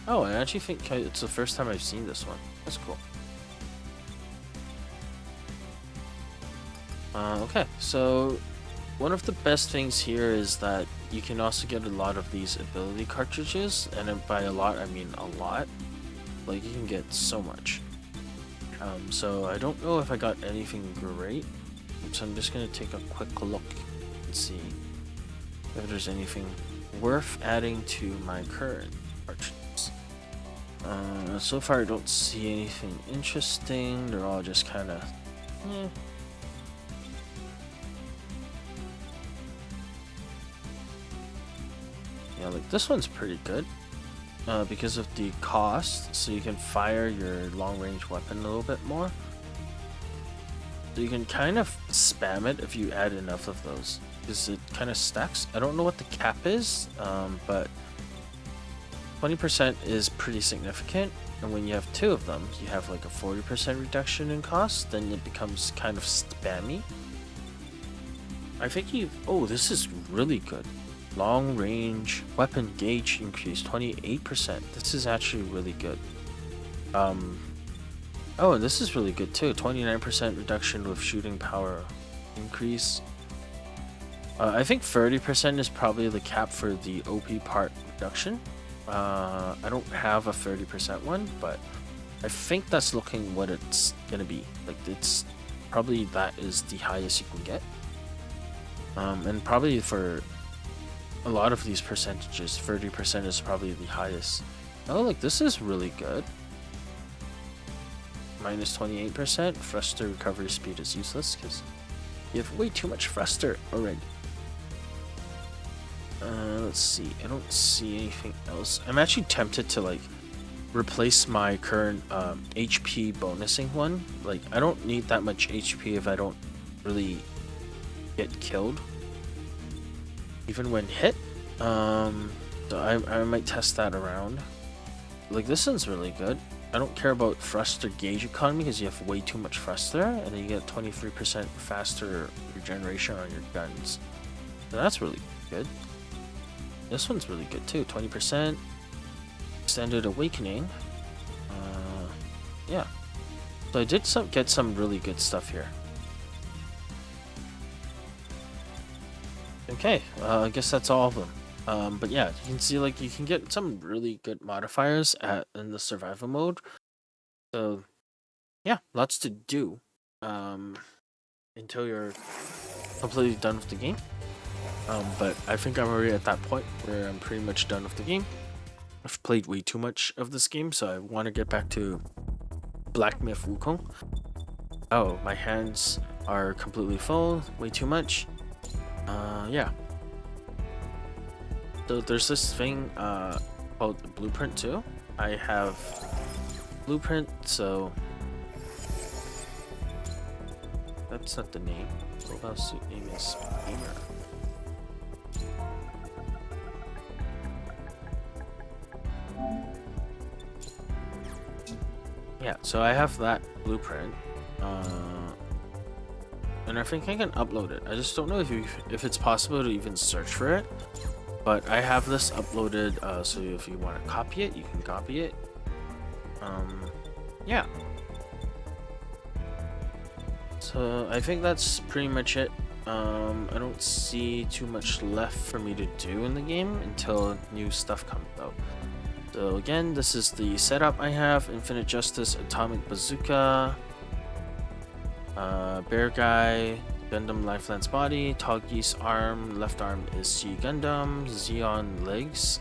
Oh, I actually think it's the first time I've seen this one. That's cool. Okay, so one of the best things here is that you can also get a lot of these ability cartridges, and by a lot I mean a lot. Like you can get so much. So I don't know if I got anything great, so I'm just gonna take a quick look and see if there's anything worth adding to my current cartridges. So far I don't see anything interesting. They're all just kind of yeah, like this one's pretty good because of the cost, so you can fire your long-range weapon a little bit more. So you can kind of spam it if you add enough of those, because it kind of stacks. I don't know what the cap is, but 20% is pretty significant, and when you have two of them, you have like a 40% reduction in cost, then it becomes kind of spammy. I think oh, this is really good. Long range weapon gauge increase 28%. This is actually really good. Oh, and this is really good too. 29% reduction with shooting power increase. I think 30% is probably the cap for the OP part reduction. I don't have a 30% one, but I think that's looking what it's gonna be. Like it's probably that is the highest you can get. And probably for a lot of these percentages, 30% is probably the highest. Oh, like this is really good. Minus 28%. Thruster recovery speed is useless because you have way too much thruster already. Let's see. I don't see anything else. I'm actually tempted to like replace my current HP bonusing one. Like I don't need that much HP if I don't really get killed, even when hit. So I might test that around. Like this one's really good. I don't care about thruster gauge economy because you have way too much thruster, and then you get 23% faster regeneration on your guns. So that's really good. This one's really good too. 20% extended awakening. Yeah. So I did get some really good stuff here. Okay, I guess that's all of them. But yeah, you can see like you can get some really good modifiers in the survival mode. So yeah, lots to do until you're completely done with the game. But I think I'm already at that point where I'm pretty much done with the game. I've played way too much of this game, so I want to get back to Black Myth Wukong. Oh, my hands are completely full, way too much. Yeah. So there's this thing called the blueprint too. I have blueprint, so that's not the name. Mobile suit name is Gamer. Yeah, so I have that blueprint. And I think I can upload it. I just don't know if it's possible to even search for it. But I have this uploaded, so if you want to copy it, you can copy it. Yeah. So I think that's pretty much it. I don't see too much left for me to do in the game until new stuff comes out. So again, this is the setup I have: Infinite Justice, Atomic Bazooka, Bear Guy, Gundam Lifelance Body, Toggy's arm, left arm is G Gundam, Xeon legs,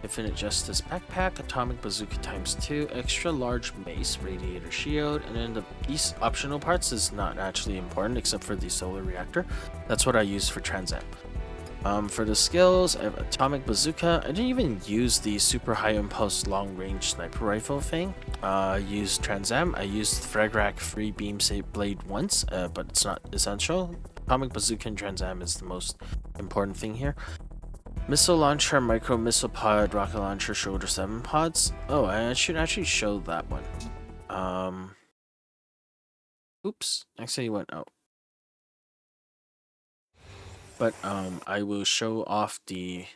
Infinite Justice backpack, Atomic Bazooka ×2, extra large mace, radiator shield, and then these optional parts is not actually important except for the solar reactor. That's what I use for Trans Am. For the skills, I have Atomic Bazooka. I didn't even use the super high impulse long range sniper rifle thing. I used Trans Am. I used Fragrac free beam safe blade once, but it's not essential. Atomic Bazooka and Trans Am is the most important thing here. Missile launcher, micro missile pod, rocket launcher, shoulder 7 pods. Oh, I should actually show that one. Oops, actually went out. But I will show off the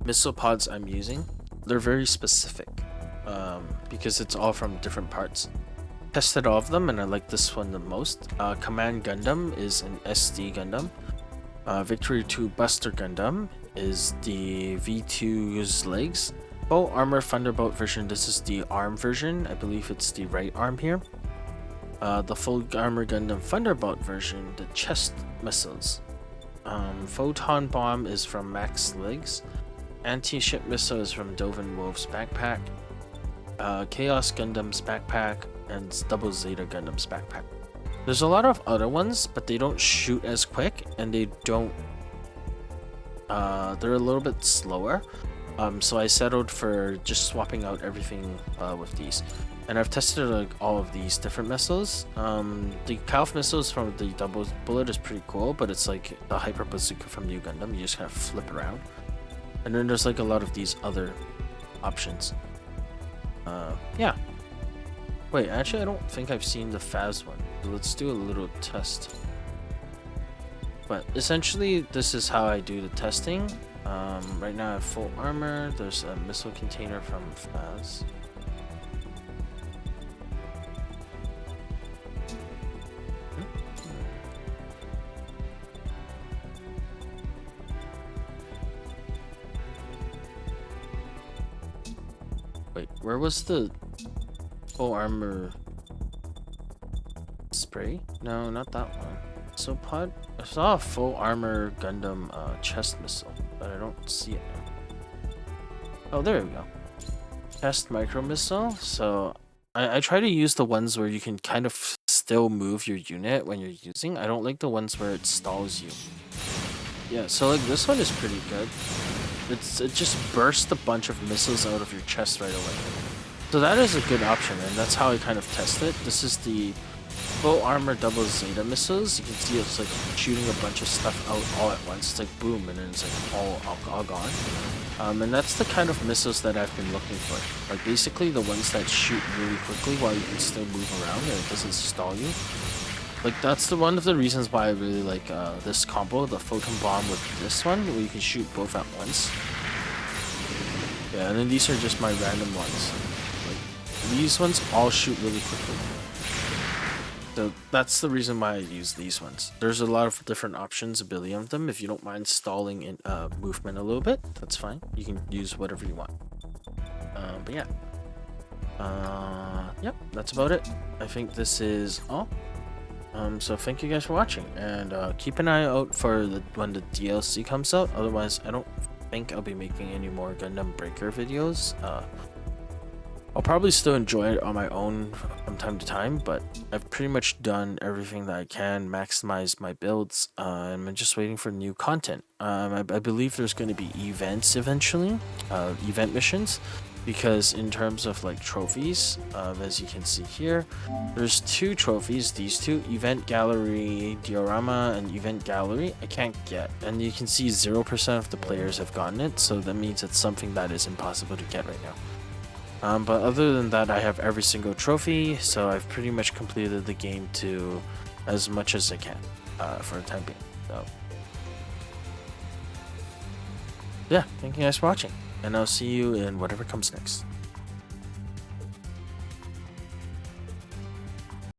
missile pods I'm using. They're very specific because it's all from different parts. tested all of them, and I like this one the most. Command Gundam is an SD Gundam. Victory 2 Buster Gundam is the V2's legs. Full Armor Thunderbolt version, this is the arm version. I believe it's the right arm here. The Full Armor Gundam Thunderbolt version, the chest missiles. Photon Bomb is from Mac's legs. Anti-ship missile is from Dovin Wolf's backpack. Chaos Gundam's backpack, and Double Zeta Gundam's backpack. There's a lot of other ones, but they don't shoot as quick, and they don't. They're a little bit slower. So I settled for just swapping out everything with these. And I've tested like all of these different missiles. The Calf missiles from the Double Bullet is pretty cool, but it's like the Hyper Bazooka from New Gundam. You just kind of flip around. And then there's like a lot of these other options. Yeah. Wait, actually I don't think I've seen the Faz one. So let's do a little test. But essentially this is how I do the testing. Right now I have full armor. There's a missile container from Faz. Wait, where was the full armor spray? No, not that one. So pod, I saw a full armor Gundam chest missile, but I don't see it now. Oh, there we go. Chest micro missile. So I try to use the ones where you can kind of still move your unit when you're using. I don't like the ones where it stalls you. Yeah, so like this one is pretty good. It just bursts a bunch of missiles out of your chest right away. So that is a good option, and that's how I kind of test it. This is the full armor Double Zeta missiles. You can see it's like shooting a bunch of stuff out all at once. It's like boom, and then it's like all gone. And that's the kind of missiles that I've been looking for. Like basically the ones that shoot really quickly while you can still move around and it doesn't stall you. Like that's one of the reasons why I really like this combo, the Photon Bomb with this one, where you can shoot both at once. Yeah, and then these are just my random ones. Like these ones all shoot really quickly. So that's the reason why I use these ones. There's a lot of different options, a billion of them. If you don't mind stalling in movement a little bit, that's fine. You can use whatever you want. But yeah. Yep, that's about it. I think this is all. So thank you guys for watching, and keep an eye out for when the DLC comes out. Otherwise, I don't think I'll be making any more Gundam Breaker videos. I'll probably still enjoy it on my own from time to time, but I've pretty much done everything that I can, maximize my builds, and I'm just waiting for new content. I believe there's going to be events eventually, event missions. Because in terms of like trophies, as you can see here, there's two trophies, these two, Event Gallery Diorama and Event Gallery, I can't get. And you can see 0% of the players have gotten it, so that means it's something that is impossible to get right now. But other than that, I have every single trophy, so I've pretty much completed the game to as much as I can for the time being. So yeah, thank you guys for watching. And I'll see you in whatever comes next.